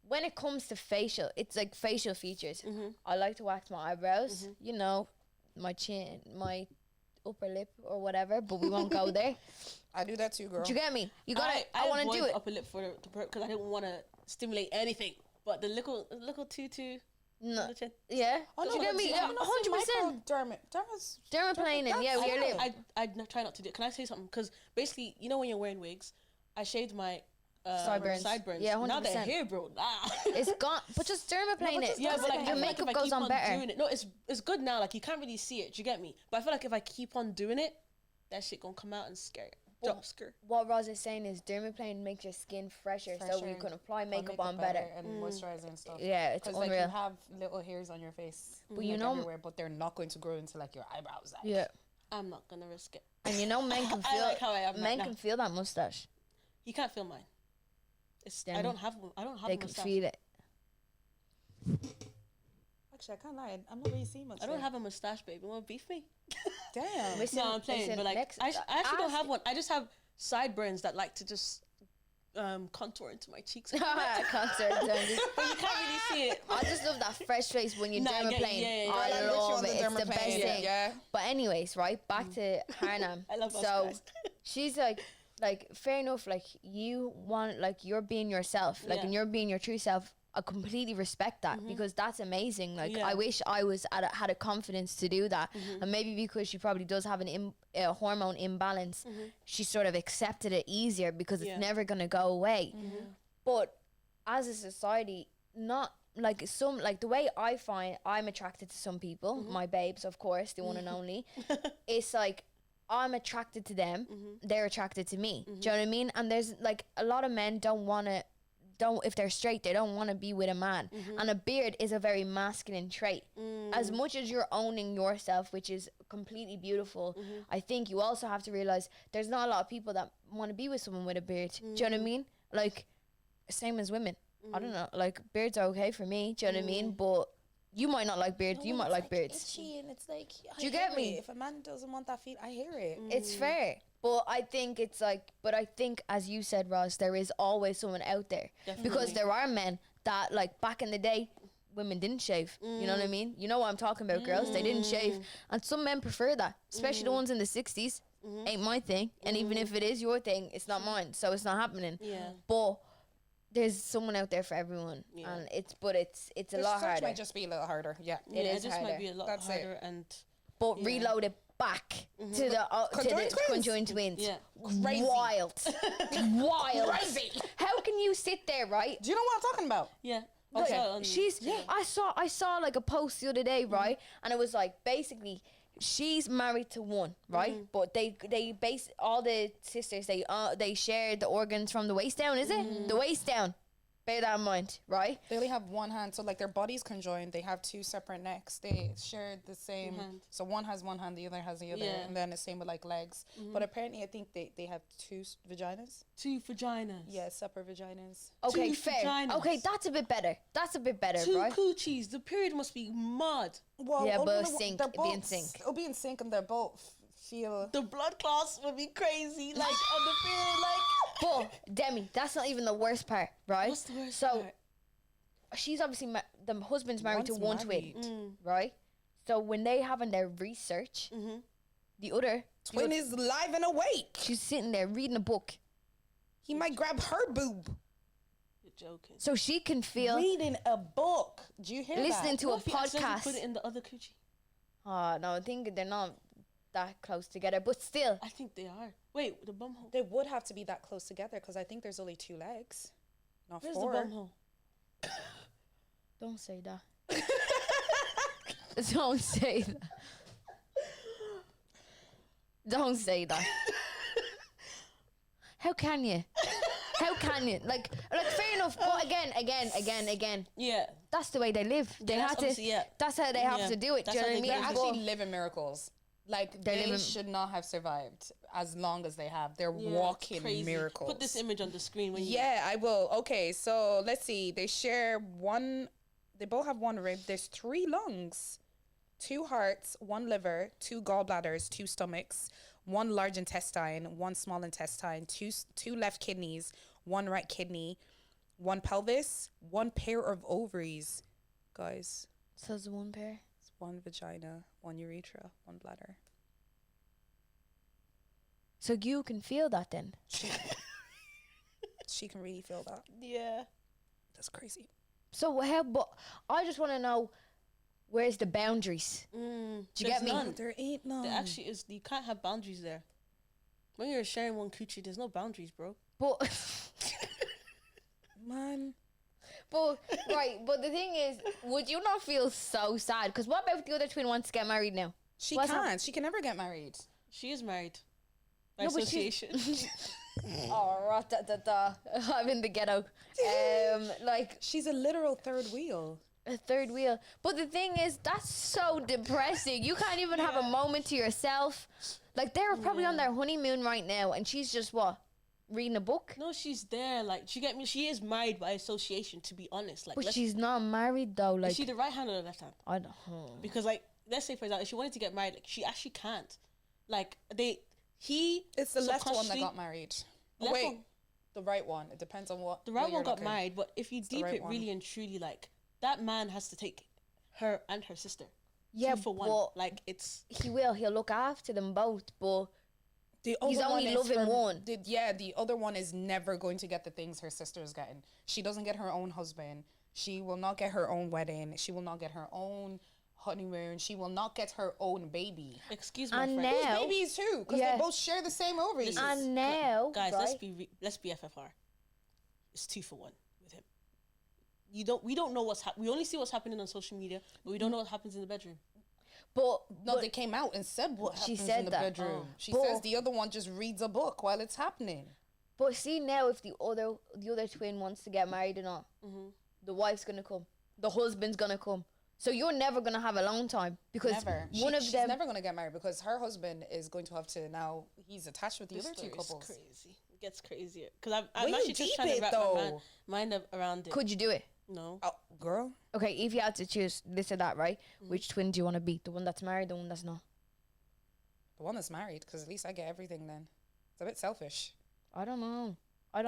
When it comes to facial, it's like facial features. I like to wax my eyebrows, you know, my chin, my upper lip or whatever, but we won't go there. I do that too, girl. Do you get me? You got to I want to do it. Upper lip for because I didn't want to stimulate anything. But the little tutu. No. The chin. Yeah. Oh, Do no, you get but me? you haven't seen 100%. Dermaplaning, yeah, we are lit. I try not to do it. Can I say something? Because basically, you know when you're wearing wigs, I shaved my Sideburns. Yeah, 100%. Now they're here, bro. It's gone. But just dermaplane it. Yeah, but like your I feel like makeup if I goes keep on better. doing it, no, it's good now. Like you can't really see it. Do you get me? But I feel like if I keep on doing it, that shit gonna come out and scare you. Drop scare. What Roz is saying is dermaplane makes your skin fresher so you can apply makeup on better. and moisturizer and stuff. Yeah, it's Because like unreal. you have little hairs on your face, But you know, everywhere, but they're not going to grow into like your eyebrows. Like. yeah. I'm not gonna risk it. And you know, men can I feel like how I am right men now. can feel that mustache. You can't feel mine. It's Then I don't have one. I don't have They a can mustache. feel it. Actually, I can't lie. I'm not really seeing much. I don't have a mustache, baby. You want to beef me? Damn. Listen, No, I'm playing. listen, But like, next- I actually don't ask- have one. I just have sideburns that like to just contour into my cheeks. Concert, But you can't really see it. I just love that fresh face when you're Nah, I get you. dermaplane. Yeah, yeah, I yeah. love it. It's the best thing. Yeah. But anyways, right back to Harnam. I love so mustache. she's like fair enough. Like you want like you're being yourself, like Yeah. and you're being your true self. I completely respect that because that's amazing. Like Yeah. I wish I was had a confidence to do that, and maybe because she probably does have an hormone imbalance, she sort of accepted it easier because it's never gonna go away. But as a society, not like some, like the way I find I'm attracted to some people, my babes, of course, the one and only. It's like I'm attracted to them, they're attracted to me. Do you know what I mean? And there's like a lot of men if they're straight, they don't want to be with a man. And a beard is a very masculine trait. As much as you're owning yourself, which is completely beautiful, I think you also have to realize there's not a lot of people that want to be with someone with a beard. Do you know what I mean? Like, same as women. I don't know, like beards are okay for me. Do you know what I mean? But you might not like beards. You might like beards. Itchy, and it's like, Do you get me? If a man doesn't want that feet, I hear it. It's fair. But I think it's like, as you said, Ross, there is always someone out there. Definitely. Because there are men that, like, back in the day, women didn't shave. You know what I mean? You know what I'm talking about, girls. They didn't shave. And some men prefer that, especially the ones in the 60s. Ain't my thing. And even if it is your thing, it's not mine. So it's not happening. Yeah. But there's someone out there for everyone. And it's a lot harder. Might just be a little harder. Yeah. It is just harder. might be a lot That's harder it. and But reload it back to the conjoined twins. Yeah. Crazy. Wild. Crazy. How can you sit there, right? Do you know what I'm talking about? yeah. Like, Also, I saw like a post the other day, right? And it was like basically she's married to one, right? But they base all the sisters, they share the organs from the waist down, is it? The waist down. Bear that in mind, right? They only have one hand, so like their bodies conjoined. They have two separate necks. They share the same. So one has one hand, the other has the other, and then the same with like legs. But apparently, I think they have two vaginas. 2 vaginas. Yeah, separate vaginas. Okay, Two fair. vaginas. Okay, that's a bit better. 2 right? coochies. The period must be mad. Well, Yeah, but only sync. they're It'll be in both- sync. It'll be in sync, and they're both feel. The blood clots would be crazy. Like on the period, like. But Demi, that's not even the worst part, right? What's the worst so, part? she's obviously the husband's married to one One's twin, married. right? So when they having their research, the other Twin is live and awake. she's sitting there reading a book, He might grab her boob. You're joking. so she can feel Reading a book. Do you hear listening that? to a What if he accidentally put it podcast. in the other coochie? No, I think they're not that close together, but still. I think they are. Wait, the bumhole. They would have to be that close together because I think there's only 2 legs, not Where's 4. the bumhole? Don't say that. Don't say that. Don't say that. How can you? How can you? Like fair enough. But again. Yeah. That's the way they live. They that's have to. obviously, yeah. That's how they have Yeah. to do it. Do That's you know how what I they mean? do it. They're But- actually living miracles. Like They're they living- should not have survived as long as they have. They're Yeah, walking crazy. miracles. Put this image on the screen when you. Yeah, I will. Okay, so let's see. They share one. They both have one rib. There's 3 lungs, 2 hearts, 1 liver, 2 gallbladders, 2 stomachs, 1 large intestine, 1 small intestine, two left kidneys, 1 right kidney, 1 pelvis, 1 pair of ovaries. Guys, So it's one pair. it's 1 vagina, 1 urethra, 1 bladder. So you can feel that then. She can really feel that. Yeah. That's crazy. So how? But I just want to know, where's the boundaries? Do you get me? None. There ain't none. There actually is. You can't have boundaries there. When you're sharing one coochie, there's no boundaries, bro. But Man. but the thing is, would you not feel so sad? Because what about if the other twin wants to get married now? She What's can't. She can never get married. She is married. By No, but she's- association. Oh, I'm in the ghetto. Like She's a literal third wheel. a third wheel. But the thing is, that's so depressing. You can't even have a moment to yourself. Like they're probably on their honeymoon right now, and she's just reading a book. No, she's there. Like, you get me? She is married by association, to be honest. Like, But she's not married though. Like is she the right hand or the left hand? I don't. Because, like, let's say, for example, if she wanted to get married, like, she actually can't. Like, It's the left one that subconsciously- got married. Oh, Left wait, one. the right one. It depends on what. The right what you're one got looking. married, but if you the deep right it one. really and truly, like, that man has to take her and her sister. Yeah, 2 for 1. but Like, it's... he'll look after them both, but The He's other only one is loving for- one. The other one is never going to get the things her sister is getting. She doesn't get her own husband. She will not get her own wedding. She will not get her own honeymoon. She will not get her own baby. Excuse my And friend. now- Babies too, because Yeah. they both share the same ovaries. And now, Guys, right? let's be FFR. It's 2-for-1 with him. We don't know we only see what's happening on social media, but we don't know what happens in the bedroom. But No, they came out and said what She happens said in the that. bedroom. Oh. She But- says the other one just reads a book while it's happening. But see now, if the other twin wants to get married or not, the wife's gonna come, the husband's gonna come. So you're never gonna have a long time because Never. She's never gonna get married because her husband is going to have to now. He's attached with the other two Story's couples. crazy. It gets crazier because I'm When you actually just deep trying to it, wrap though. my mind around it. Could you do it? No. Oh, girl. Okay, if you had to choose this or that, right? Which twin do you want to be? The one that's married, the one that's not? The one that's married, because at least I get everything then. It's a bit selfish. I don't know. I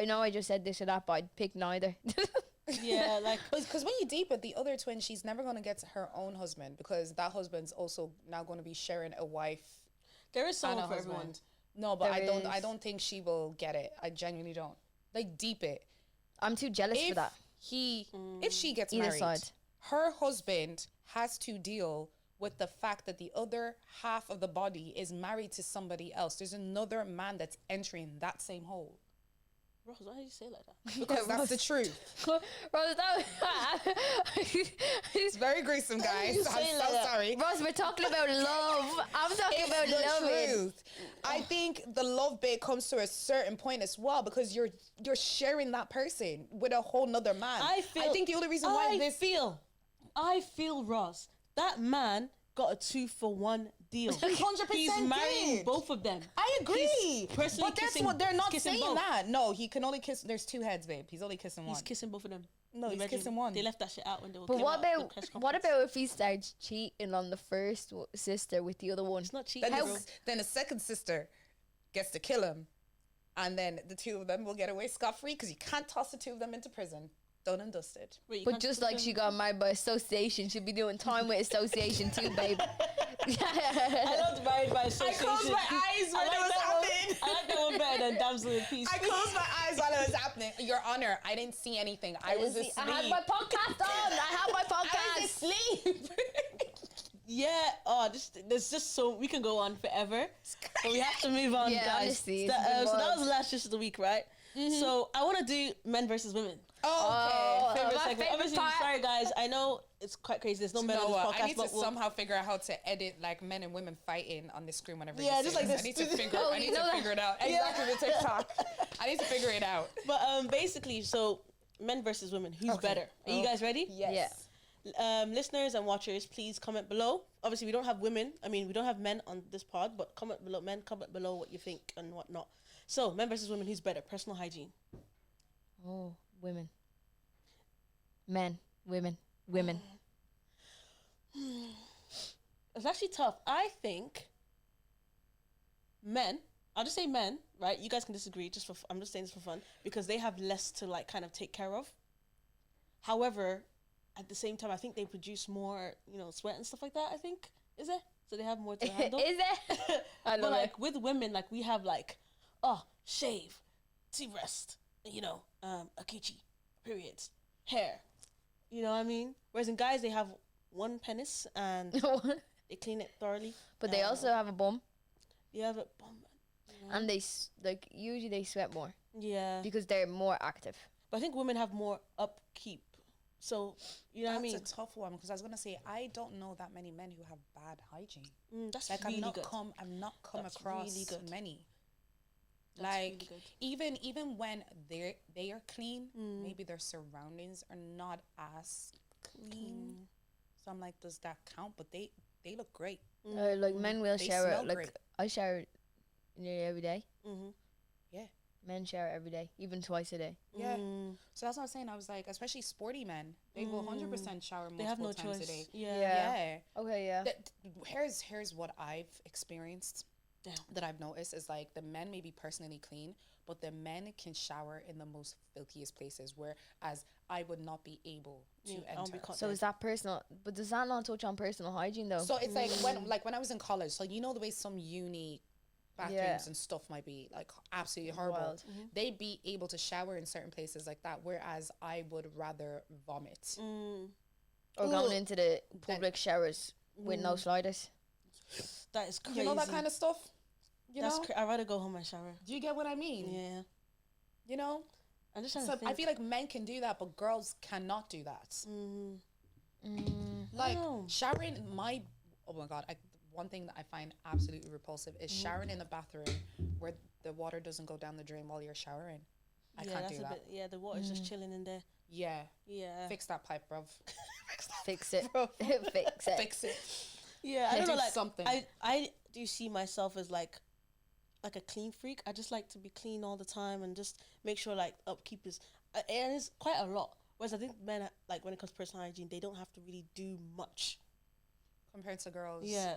know I just said this or that, but I'd pick neither. Yeah, like Because when you deep it, the other twin, she's never going to get her own husband because that husband's also now going to be sharing a wife there is and someone a for husband. everyone. No, but I There I is. don't think she will get it. I genuinely don't. Like deep it. I'm too jealous for If that. if she gets Either married, side. her husband has to deal with the fact that the other half of the body is married to somebody else. There's another man that's entering that same hole. Ross, why did you say like that? Because that's the truth. Rose, It's very gruesome, guys. I'm say so like that? sorry. Rose, we're talking about love. I'm talking It's about the loving. truth. I think the love bit comes to a certain point as well because you're sharing that person with a whole nother man. I think the only reason why I feel Ross, that man got a 2-for-1 deal. 100% He's marrying did. both of them. I agree. He's personally But that's kissing- what they're not kissing saying both. that. No, he can only kiss. There's two heads, babe. He's only kissing one. He's kissing both of them. No, in the he's bedroom. kissing one. They left that shit out when they were. But came what out at the about press what conference. about if he starts cheating on the first sister with the other one? It's not cheating, Then, bro. then the second sister gets to kill him, and then the two of them will get away scot free because you can't toss the two of them into prison. Done and dusted. Wait, you But can't just put like them- she got married by association, she'll be doing time with association too, babe. I loved Married by Association. eyes when it was happening. I like that one better than Damsel in Peace. I closed my eyes while it was happening. Your Honor, I didn't see anything. I was asleep. I had my podcast on. I had my I was podcast. asleep. Yeah. Oh, there's just so we can go on forever, but we have to move on, Yeah, guys. honestly, So it's been that was months. the last just of the week, right? So I want to do men versus women. Oh, okay. Favorite my segment. favorite Obviously, part. sorry guys. I know it's quite crazy. There's no men on No, this podcast, I need to but we'll, somehow figure out how to edit like men and women fighting on the screen whenever. Yeah, you just say like this. this. I need to figure. Oh, I you need know to that? figure it out. Exactly the TikTok. I need to figure it out. But basically, so men versus women. Who's better? Are you guys ready? Yes. Listeners and watchers, please comment below. Obviously, we don't have women. I mean, we don't have men on this pod, but comment below. Men, comment below what you think and whatnot. So, men versus women. Who's better? Personal hygiene. Oh, women. Men, women, women. It's actually tough. I think men. I'll just say men, right? You guys can disagree. I'm just saying this for fun because they have less to like kind of take care of. However, at the same time, I think they produce more, sweat and stuff like that. I think is it? So they have more to handle. Is it? I But love like with women, like we have like, shave, tea rest, akichi, periods, hair. You know what I mean? Whereas in guys, they have one penis and it. they clean it thoroughly. But they also have a bum, You have it. and they usually they sweat more Yeah. because they're more active. But I think women have more upkeep. So, you know what I mean? That's a tough one because I was gonna say I don't know that many men who have bad hygiene. That's Like really I've good. not come That's across really good. many. That's Like really good. even when they are clean, maybe their surroundings are not as clean. So I'm like, does that count? But they look great. Like men will They shower. smell Like great. I shower nearly every day. Mm-hmm. Yeah. Men shower every day, even twice a day. Yeah. So that's what I was saying. I was like, especially sporty men, they will 100% shower They have multiple no times choice. a day. Yeah. Yeah. Okay, yeah. Here's what I've experienced Damn. that I've noticed is like the men may be personally clean, but the men can shower in the most filthiest places, whereas I would not be able to I won't be enter. caught So is that personal? But does that not touch on personal hygiene though? So it's like when I was in college, so you know the way some uni bathrooms Yeah. and stuff might be like absolutely horrible. Wild. They'd be able to shower in certain places like that, whereas I would rather vomit. Or going into the public showers with no sliders. That is crazy. You know that kind of stuff? I'd rather go home and shower. Do you get what I mean? Yeah. You know? I'm just trying So to think. I feel like men can do that, but girls cannot do that. Like showering, oh my God, one thing that I find absolutely repulsive is showering in the bathroom where the water doesn't go down the drain while you're showering. I can't do that. The water's just chilling in there. Yeah. Yeah. Fix that pipe, bruv. Fix it. Fix it. Fix it. Yeah, I don't Do know, like something. I do see myself as like a clean freak. I just like to be clean all the time and just make sure like upkeep is and it's quite a lot. Whereas I think men like when it comes to personal hygiene, they don't have to really do much Compared to girls. Yeah,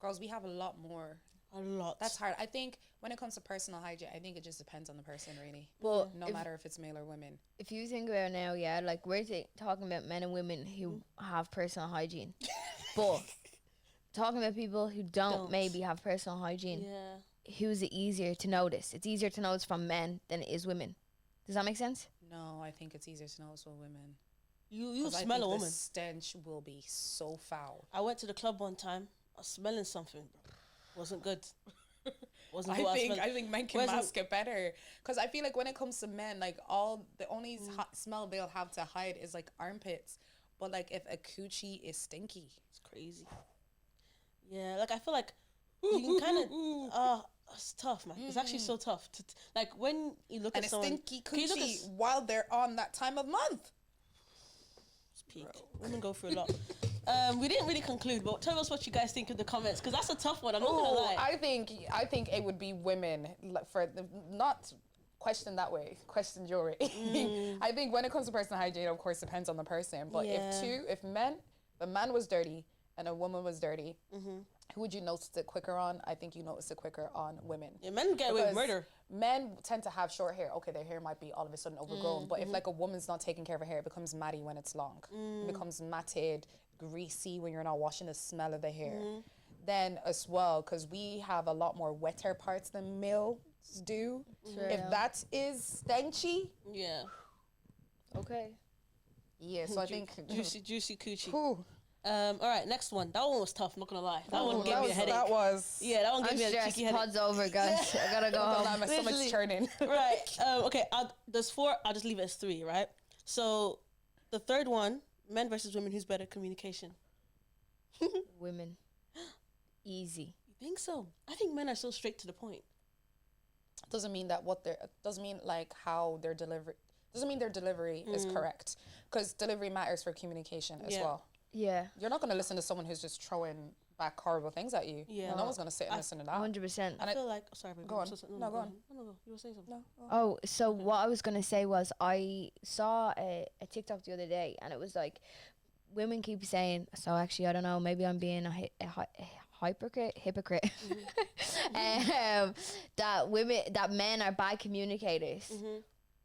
Girls, we have a lot more. a lot. That's hard. I think when it comes to personal hygiene, I think it just depends on the person, really. Well, No matter if it's male or women. if you think about it now, yeah, like we're talking about men and women who have personal hygiene, but talking about people who don't maybe have personal hygiene, who's it easier to notice? It's easier to notice from men than it is women. Does that make sense? No, I think it's easier to notice with women. You 'Cause I smell think a woman. The stench will be so foul. I went to the club one time. I was smelling something. Wasn't good. Wasn't I what think smelled. men can mask it better, because I feel like when it comes to men, like the only smell they'll have to hide is like armpits. But like if a coochie is stinky, It's crazy. Yeah, like I feel like you can kind of it's tough, man. It's actually so tough to like when you look and at a someone. stinky can you look at coochie while they're on that time of month. peak. Women go through a lot. We didn't really conclude, but tell us what you guys think in the comments, because that's a tough one. I'm not gonna lie. I think it would be women for not question that way, question jewelry. I think when it comes to personal hygiene, of course, depends on the person. But if a man was dirty and a woman was dirty, who would you notice it quicker on? I think you notice it quicker on women. Yeah, men get away with Because murder. Men tend to have short hair. Okay, their hair might be all of a sudden overgrown, but if like a woman's not taking care of her hair, it becomes matty when it's long. It becomes matted, greasy when you're not washing the smell of the hair. Then as well, because we have a lot more wetter parts than males do. If that is stenchy, Yeah. Okay. yeah. So I think Juicy coochie. Whew. All right, next one. That one was tough. Not gonna lie. That one gave me a headache. That was. Yeah, that one gave I'm me a stressed. cheeky headache. Pod's over, guys. I gotta go home. My stomach's Literally. churning. Right. Okay. There's 4. I'll just leave it as 3. Right. So, the third one: men versus women. Who's better? Communication. Women. Easy. You think so? I think men are so straight to the point. Doesn't mean that doesn't mean like how their delivery doesn't mean their delivery is correct, because delivery matters for communication as well. Yeah. You're not going to listen to someone who's just throwing back horrible things at you. Yeah. No one's going to sit and listen to that. 100%. And I feel like. Sorry, babe. Go on. No, Go on. No. You were saying something. Oh, so what I was gonna say was I saw a TikTok the other day, and it was like women keep saying. So actually, I don't know. Maybe I'm being a hypocrite. That men are bad communicators.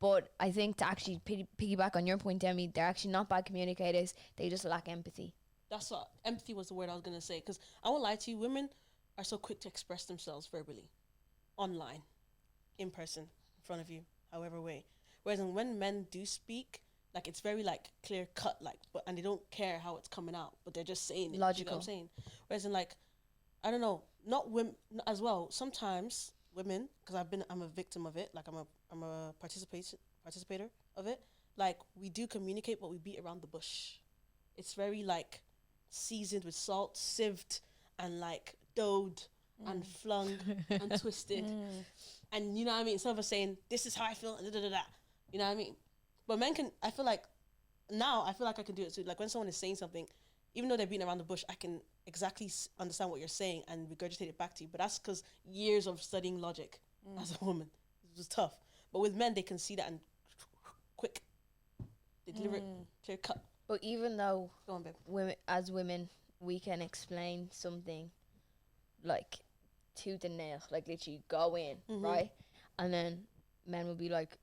But I think to actually piggyback on your point, Demi, they're actually not bad communicators. They just lack empathy. That's what empathy was the word I was gonna say. Because I won't lie to you, women are so quick to express themselves verbally, online, in person, in front of you, however way. Whereas when men do speak, like it's very like clear cut, like and they don't care how it's coming out, but they're just saying it. Logical. You know what I'm saying? Whereas in like, I don't know, not women as well. Sometimes women, because I'm a victim of it. Like I'm a participator of it. Like we do communicate, but we beat around the bush. It's very like seasoned with salt, sieved, and like doughed and flung and twisted. And you know what I mean? Instead of us saying, this is how I feel, and da-da-da-da. You know what I mean? But men can, I feel like I can do it too. Like when someone is saying something, even though they're beating around the bush, I can exactly understand what you're saying and regurgitate it back to you. But that's because years of studying logic as a woman. It was tough. But with men, they can see that and quick. They deliver it clear cut. But even though Go on, babe. women, we can explain something like tooth and nail, like literally go in, right? And then men will be like,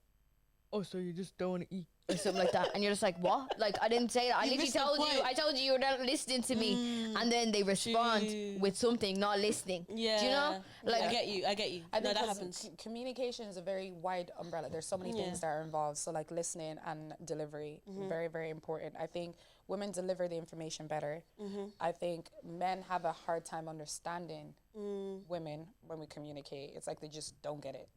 oh, so you just don't want to eat or something like that, and you're just like, what? Like, I didn't say that. I literally told you were not listening to me, and then they respond with something, not listening. Yeah. Do you know? Like, I get you. I think that happens. Communication is a very wide umbrella. There's so many things that are involved. So like listening and delivery, very, very important. I think women deliver the information better. I think men have a hard time understanding women when we communicate. It's like they just don't get it.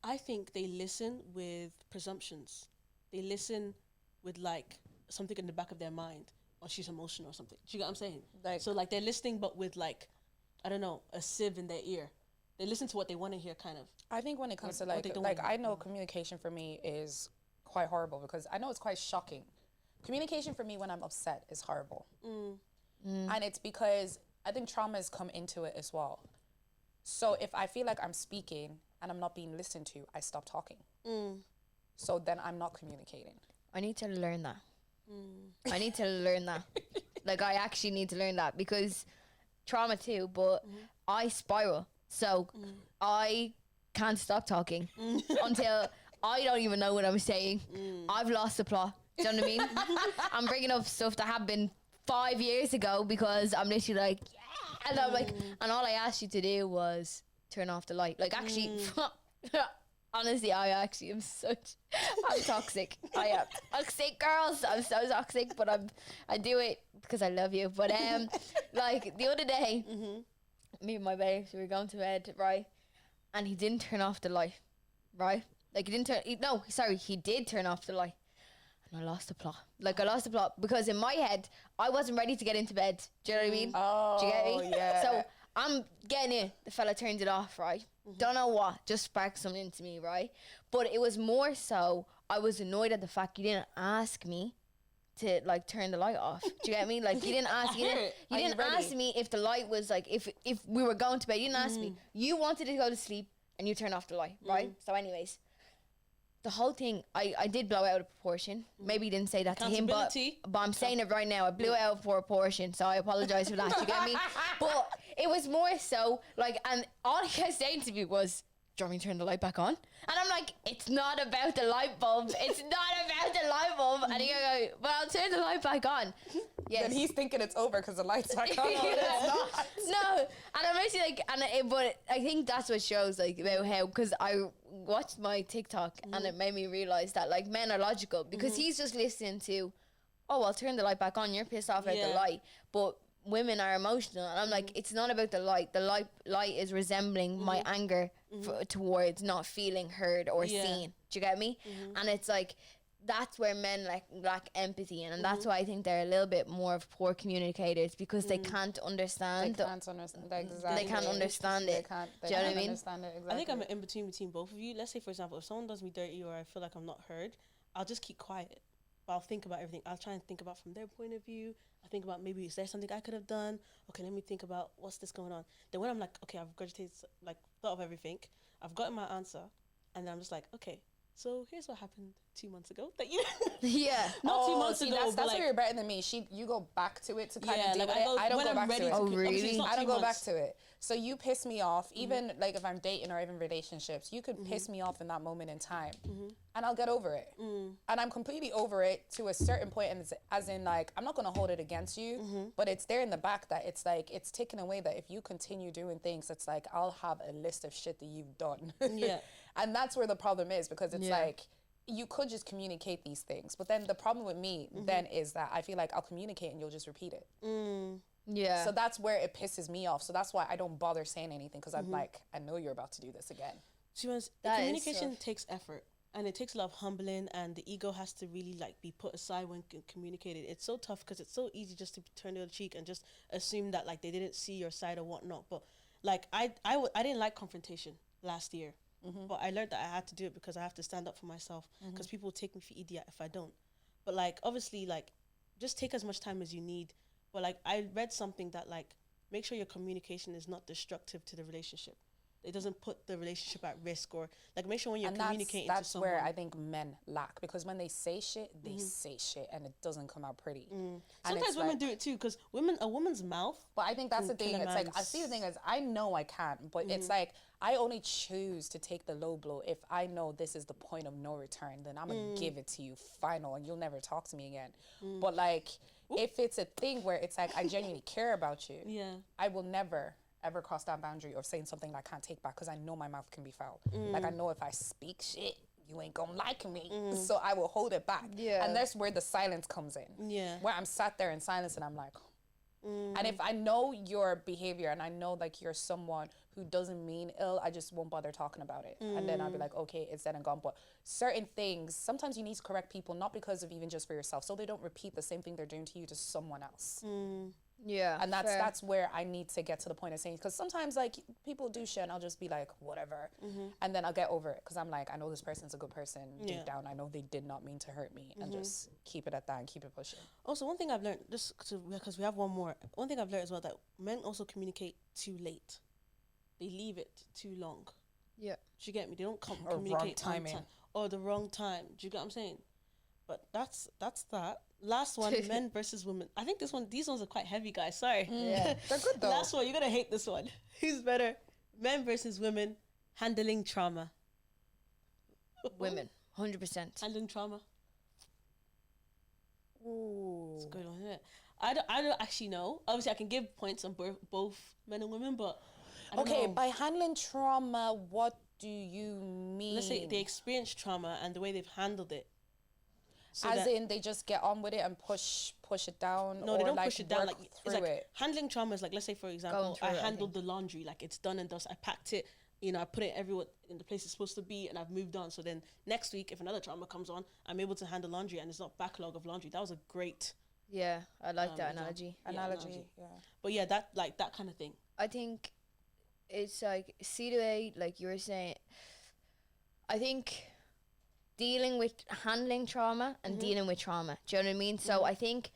I think they listen with presumptions. They listen with like something in the back of their mind, or she's emotional or something. Do you get what I'm saying? Like, so like they're listening, but with like, I don't know, a sieve in their ear. They listen to what they want to hear, kind of. I think when it comes to like I know communication for me is quite horrible because I know it's quite shocking. Communication for me when I'm upset is horrible. And it's because I think trauma has come into it as well. So if I feel like I'm speaking and I'm not being listened to, I stop talking. So then I'm not communicating. I need to learn that. I need to learn that. Like, I actually need to learn that because trauma too, but I spiral. So I can't stop talking until I don't even know what I'm saying. I've lost the plot. Do you know what I mean? I'm bringing up stuff that happened 5 years ago because I'm literally like, yeah. And I'm like, and all I asked you to do was turn off the light. Like, actually, honestly, I actually am I'm toxic. I am toxic, girls. I'm so toxic, but I do it because I love you. But like the other day, me and my babe, we were going to bed, right? And he didn't turn off the light, right? Like he did turn off the light. And I lost the plot. Like, I lost the plot because in my head, I wasn't ready to get into bed. Do you know what I mean? Oh, do you get me? Yeah. So I'm getting it. The fella turned it off, right? Don't know what. Just sparked something into me, right? But it was more so I was annoyed at the fact you didn't ask me to like turn the light off. Do you get me? Like, you didn't ask. You didn't ask me if the light was like if we were going to bed. You didn't ask me. You wanted to go to sleep and you turned off the light, right? So, anyways. The whole thing, I did blow out of proportion. Maybe you didn't say that to him, but I'm saying it right now. I blew it out of proportion, so I apologize for that. You get me? But it was more so like, and all he kept saying to me was, "Do you want me to turn the light back on?" And I'm like, "It's not about the light bulb. It's not about the light bulb." And he go, "Well, I'll turn the light back on." Yes. Then he's thinking it's over because the light's back on. No, and I'm actually like, but I think that's what shows like about how, because I watched my TikTok and it made me realize that like men are logical because he's just listening to, oh, I'll turn the light back on. You're pissed off at the light, but women are emotional, and I'm like, it's not about the light. The light is resembling my anger towards not feeling heard or seen. Do you get me? And it's like, that's where men like lack empathy, and that's why I think they're a little bit more of poor communicators because they can't understand. They can't understand it. Do you know what I mean? Understand it, exactly. I think I'm in between both of you. Let's say, for example, if someone does me dirty or I feel like I'm not heard, I'll just keep quiet. But I'll think about everything. I'll try and think about from their point of view. I think about maybe is there something I could have done? Okay, let me think about what's this going on. Then when I'm like, okay, I've regurgitated, like thought of everything, I've gotten my answer, and then I'm just like, okay, so here's what happened 2 months ago. That you not 2 months ago. That's like, where you're better than me. You go back to it to kind of deal like with it. I don't go back to it. Oh, really? I don't go back to it. So you piss me off, even like if I'm dating or even relationships, you could piss me off in that moment in time, and I'll get over it. And I'm completely over it to a certain point, and as in like I'm not gonna hold it against you, but it's there in the back that it's like it's taken away that if you continue doing things, it's like I'll have a list of shit that you've done. And that's where the problem is because it's like you could just communicate these things, but then the problem with me then is that I feel like I'll communicate and you'll just repeat it. Yeah. So that's where it pisses me off. So that's why I don't bother saying anything because I'm like, I know you're about to do this again. Communication takes effort, and it takes a lot of humbling, and the ego has to really like be put aside when communicated. It's so tough because it's so easy just to turn the other cheek and just assume that like they didn't see your side or whatnot. But like I didn't like confrontation last year. But I learned that I had to do it because I have to stand up for myself because people will take me for idiot if I don't. But like obviously like just take as much time as you need. But like I read something that like make sure your communication is not destructive to the relationship. It doesn't put the relationship at risk, or like make sure when you're And communicating that's to someone. where I think men lack, because when they say shit, they say shit, and it doesn't come out pretty. And Sometimes it's women like- do it too, because a woman's mouth. But I think that's the can thing. kill a It's like, I man's- see the thing is, I know I can't, but it's like, I only choose to take the low blow if I know this is the point of no return. Then I'm gonna give it to you final, and you'll never talk to me again. But like, if it's a thing where it's like, I genuinely care about you, Yeah. I will never ever cross that boundary of saying something that I can't take back, because I know my mouth can be foul. Like, I know if I speak shit, you ain't gonna like me. So I will hold it back. Yeah. And that's where the silence comes in. Yeah. Where I'm sat there in silence and I'm like, and if I know your behavior and I know like you're someone who doesn't mean ill, I just won't bother talking about it. And then I'll be like, okay, it's dead and gone. But certain things, sometimes you need to correct people, not because of even just for yourself, so they don't repeat the same thing they're doing to you to someone else. Yeah. And fair. that's where I need to get to the point of saying, because sometimes like people do shit and I'll just be like, whatever. And then I'll get over it, because I'm like, I know this person's a good person deep down. I know they did not mean to hurt me, and just keep it at that and keep it pushing. Also, one thing I've learned, just because we have one more, one thing I've learned as well, that men also communicate too late. They leave it too long. Yeah. Do you get me? They don't Or wrong communicate on timing. time, or the wrong time. Do you get what I'm saying? But that's that. Last one, men versus women. I think these ones are quite heavy, guys. Sorry. Yeah. They're good though. Last one, you're gonna hate this one. Who's better? Men versus women handling trauma. Women. 100%. Handling trauma. Ooh. What's going on here? I don't actually know. Obviously, I can give points on both men and women, but I don't Okay, know. by handling trauma, what do you mean? Let's say they experienced trauma and the way they've handled it. So As that- in, they just get on with it and push it down. No, or they don't like push it down. work Like it's through like it. handling trauma is like, let's say for example, through I it, I handled the laundry, like it's done and dust. I packed it, I put it everywhere in the place it's supposed to be, and I've moved on. So then next week, if another trauma comes on, I'm able to handle laundry, and it's not backlog of laundry. That was a great Yeah. I like that example. analogy. Analogy, yeah. But yeah, that kind of thing. I think it's like, see the way, like you were saying, I think dealing with handling trauma and dealing with trauma. Do you know what I mean? So I think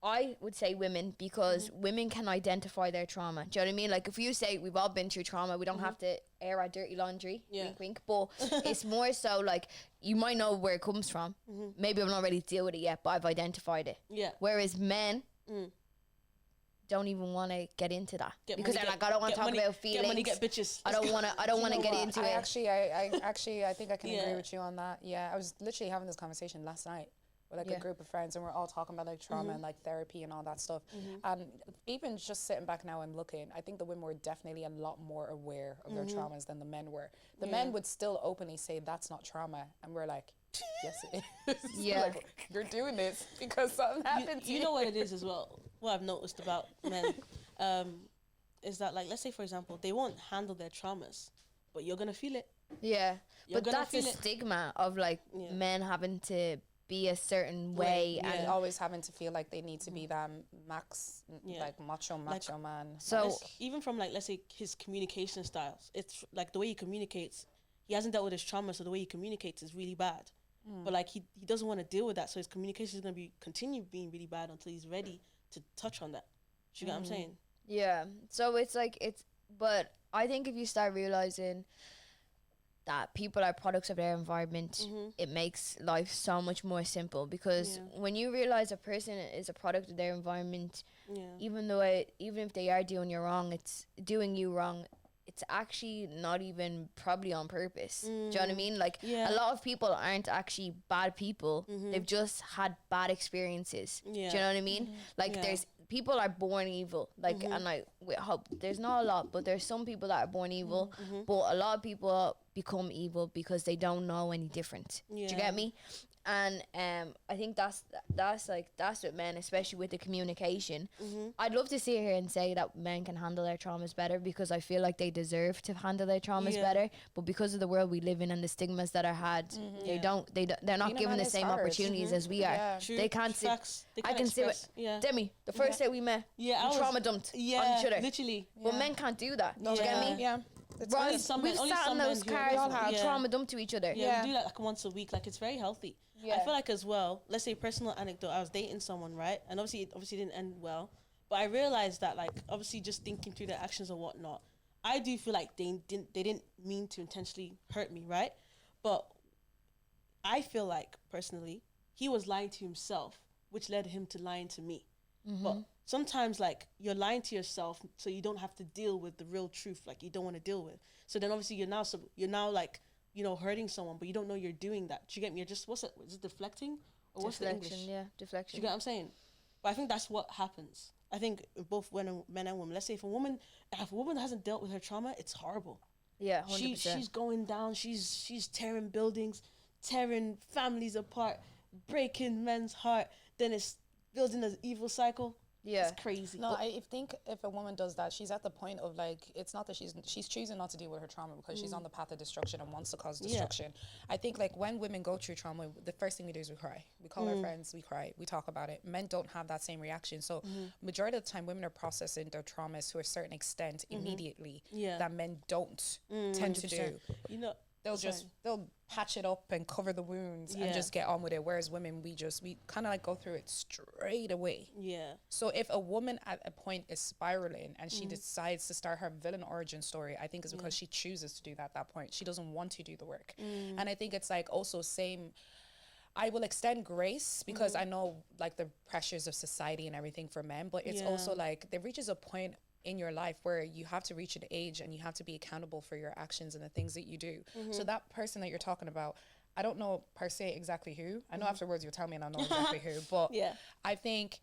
I would say women, because women can identify their trauma. Do you know what I mean? Like, if you say we've all been through trauma, we don't have to air our dirty laundry, Yeah. wink, wink. But it's more so like, you might know where it comes from. Maybe I'm not ready to deal with it yet, but I've identified it. Yeah. Whereas men don't even want to get into that, Get because money, they're like, I don't want to get talk money, about feelings. Get money, get bitches. I don't want to. I don't want to get into I it. actually, I think I can Yeah. agree with you on that. Yeah, I was literally having this conversation last night with like Yeah. a group of friends, and we're all talking about like trauma and like therapy and all that stuff. And even just sitting back now and looking, I think the women were definitely a lot more aware of their traumas than the men were. The men would still openly say that's not trauma, and we're like, yes, it is. Yeah. Like, you're doing this because something happened to you. You know what it is as well. What I've noticed about men is that, like, let's say for example, they won't handle their traumas, but you're gonna feel it. Yeah, You're but gonna that's a feel it. stigma of like Yeah. men having to be a certain way, yeah. And always having to feel like they need to be that max, Yeah. like macho man. so Even from, like, let's say his communication styles, it's like the way he communicates. He hasn't dealt with his trauma, so the way he communicates is really bad. But like he doesn't want to deal with that, so his communication is gonna continue being really bad until he's ready to touch on that. Do you get what I'm saying? yeah, so it's like but I think if you start realizing that people are products of their environment, it makes life so much more simple, because when you realize a person is a product of their environment, Yeah. even if they are doing you wrong, it's actually not even probably on purpose. Do you know what I mean? Like, Yeah. a lot of people aren't actually bad people. They've just had bad experiences. Yeah. Do you know what I mean? Like, Yeah. there's people are born evil. Like, and like, we hope there's not a lot, but there's some people that are born evil. But a lot of people become evil because they don't know any different. Do you Yeah. get me? And I think that's with men, especially with the communication. I'd love to sit here and say that men can handle their traumas better, because I feel like they deserve to handle their traumas Yeah. better. But because of the world we live in and the stigmas that are had, they're not Being a given man the is same hard. opportunities as we are. Yeah. True. They can't sit. Facts. They I can't can see it. express. Yeah. Demi, the first day we met, Yeah, I we was- trauma dumped on each other. Literally. But men can't do that. Do you Yeah. get me? Yeah. It's Right, Only some we've men- only sat in some those men who- cars we all and have. trauma dumped to each other. Yeah, Yeah. we do that like once a week. Like, it's very healthy. I Yeah. feel like as well, let's say personal anecdote, I was dating someone, right? And obviously it didn't end well. But I realized that, like, obviously just thinking through their actions and whatnot, I do feel like they didn't mean to intentionally hurt me, right? But I feel like personally he was lying to himself, which led him to lying to me. But sometimes like you're lying to yourself so you don't have to deal with the real truth like you don't want to deal with. So then obviously you're now like, you know, hurting someone, but you don't know you're doing that. Do you get me? You're just, is it deflecting? Or what's the English? Yeah, Do deflection. you get what I'm saying? But I think that's what happens. I think both men and women. Let's say if a woman hasn't dealt with her trauma, it's horrible. Yeah, 100%. She's going down. She's tearing buildings, tearing families apart, breaking men's heart. Then it's building an evil cycle. Yeah. It's crazy. No, I think if a woman does that, she's at the point of like, it's not that she's choosing not to deal with her trauma because she's on the path of destruction and wants to cause destruction. I think like when women go through trauma, the first thing we do is we cry. We call our friends, we cry, we talk about it. Men don't have that same reaction. So majority of the time, women are processing their traumas to a certain extent immediately that men don't tend to do. You know, They'll patch it up and cover the wounds and just get on with it. Whereas women, we kind of like go through it straight away. Yeah. So if a woman at a point is spiraling and she decides to start her villain origin story, I think it's because she chooses to do that at that point. She doesn't want to do the work. And I think it's like also same, I will extend grace because I know like the pressures of society and everything for men, but it's also like there reaches a point in your life where you have to reach an age and you have to be accountable for your actions and the things that you do. So that person that you're talking about, I don't know per se exactly who. I know afterwards you'll tell me and I know exactly who. But I think,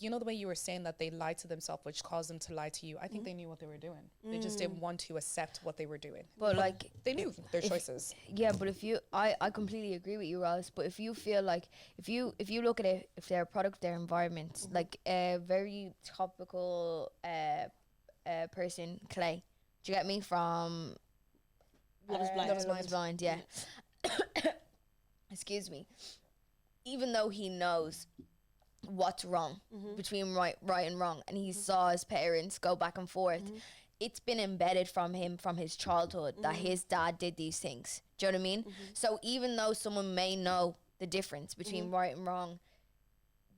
you know, the way you were saying that they lied to themselves, which caused them to lie to you. I think they knew what they were doing. They just didn't want to accept what they were doing. But like They knew their choices. Yeah, but I completely agree with you, Ross. But if you feel like if you look at it, if they're a product of their environment, like a very topical person, Clay. Do you get me? From Love is Blind. Love is Blind, yeah. Excuse me. Even though he knows what's wrong between right and wrong, and he saw his parents go back and forth, it's been embedded from him from his childhood that his dad did these things. Do you know what I mean? So even though someone may know the difference between right and wrong,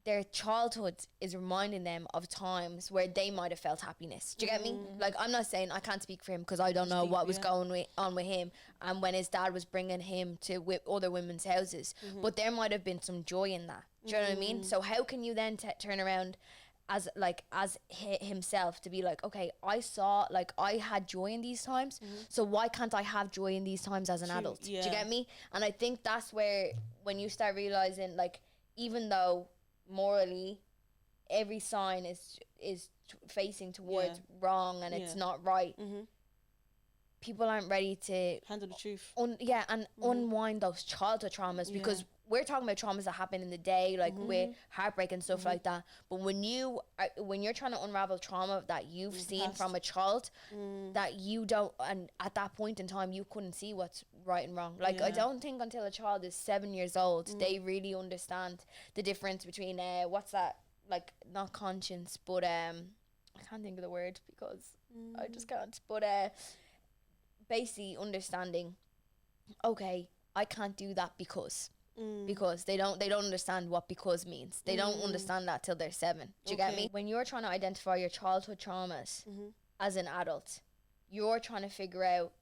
their childhood is reminding them of times where they might have felt happiness. Do you get me? Like, I'm not saying, I can't speak for him because I don't know what was going on with him and when his dad was bringing him to other women's houses. But there might have been some joy in that. Do you know what I mean? So how can you then turn around as himself to be like, okay, I saw, like, I had joy in these times, so why can't I have joy in these times as an adult? Do you get me? And I think that's where, when you start realizing, like, even though morally every sign is facing towards wrong and it's not right, people aren't ready to handle the truth. Unwind those childhood traumas, because we're talking about traumas that happen in the day, like with heartbreak and stuff like that. But when you're trying to unravel trauma that you've seen from a child, that you don't, and at that point in time you couldn't see what's right and wrong. Like, I don't think until a child is 7 years old they really understand the difference between what's that, like, not conscience, but I can't think of the word because I just can't, but basically understanding, okay, I can't do that because they don't understand what because means. They don't understand that till they're 7. Do you get me? When you're trying to identify your childhood traumas as an adult, you're trying to figure out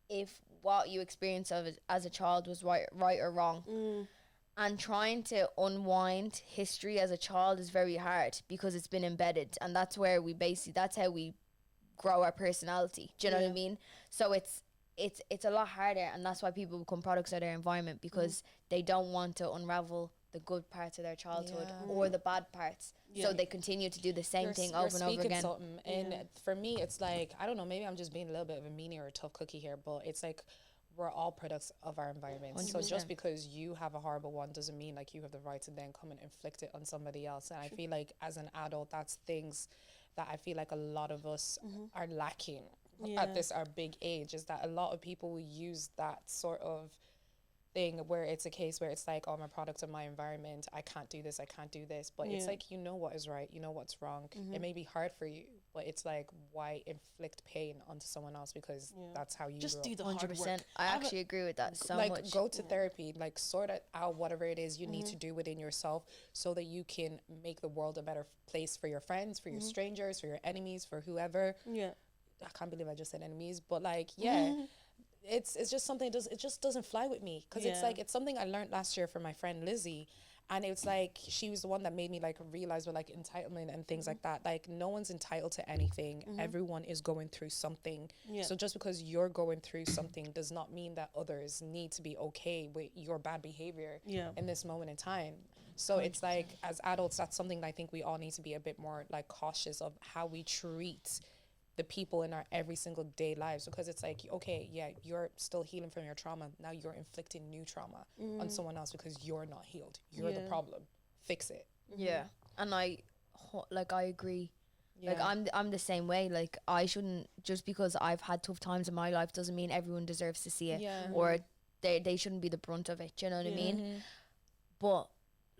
if what you experienced as a child was right or wrong. And trying to unwind history as a child is very hard because it's been embedded, and that's where that's how we grow our personality. Do you know what I mean? So it's a lot harder, and that's why people become products of their environment, because they don't want to unravel the good parts of their childhood or the bad parts. So they continue to do the same thing over and over again. And for me, it's like, I don't know, maybe I'm just being a little bit of a meanie or a tough cookie here, but it's like we're all products of our environment. 100%. So just because you have a horrible one doesn't mean like you have the right to then come and inflict it on somebody else. And I feel like as an adult, that's things that I feel like a lot of us are lacking at our big age, is that a lot of people use that sort of thing where it's a case where it's like, oh, I'm a product of my environment, I can't do this, but it's like, you know what is right, you know what's wrong. It may be hard for you, but it's like, why inflict pain onto someone else because that's how you just grow. do the hard work. I actually agree with that so like, much. go to therapy, like sort out whatever it is you need to do within yourself so that you can make the world a better place for your friends, for your strangers, for your enemies, for whoever. I can't believe I just said enemies, but like, yeah, it's just something it just doesn't fly with me, because it's like, it's something I learned last year from my friend Lizzie. And it's like, she was the one that made me like realize with like entitlement and things like that. Like, no one's entitled to anything. Everyone is going through something. So just because you're going through something does not mean that others need to be okay with your bad behavior in this moment in time. So 100%. It's like, as adults, that's something that I think we all need to be a bit more like cautious of how we treat the people in our every single day lives, because it's like, okay, yeah, you're still healing from your trauma. Now you're inflicting new trauma on someone else because you're not healed. You're the problem. Fix it. Yeah. And I agree. Like, I'm the same way. Like, I shouldn't, just because I've had tough times in my life doesn't mean everyone deserves to see it, or they shouldn't be the brunt of it. Do you know what I mean? But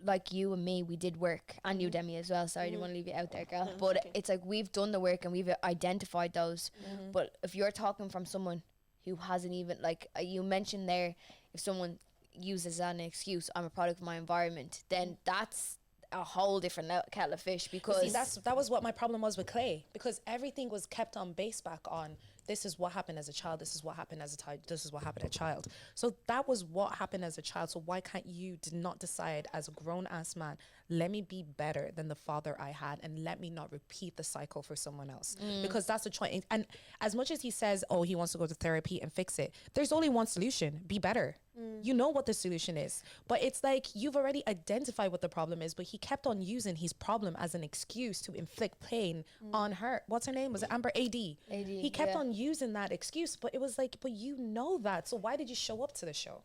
like you and me, we did work, and you, Demi, as well. Sorry, I didn't want to leave you out there, girl. But it's like, we've done the work and we've identified those. But if you're talking from someone who hasn't even, like you mentioned there, if someone uses that as an excuse, I'm a product of my environment, then that's a whole different kettle of fish. Because see, that was what my problem was with Clay, because everything was kept on base back on, this is what happened as a child, this is what happened as a child, this is what happened as a child. So that was what happened as a child. So why can't you not decide as a grown-ass man, let me be better than the father I had, and let me not repeat the cycle for someone else? Because that's the choice. And as much as he says, oh, he wants to go to therapy and fix it, there's only one solution: be better. You know what the solution is, but it's like, you've already identified what the problem is, but he kept on using his problem as an excuse to inflict pain on her. What's her name? Was it Amber? AD. He kept on using that excuse, but it was like, but you know that, so why did you show up to the show?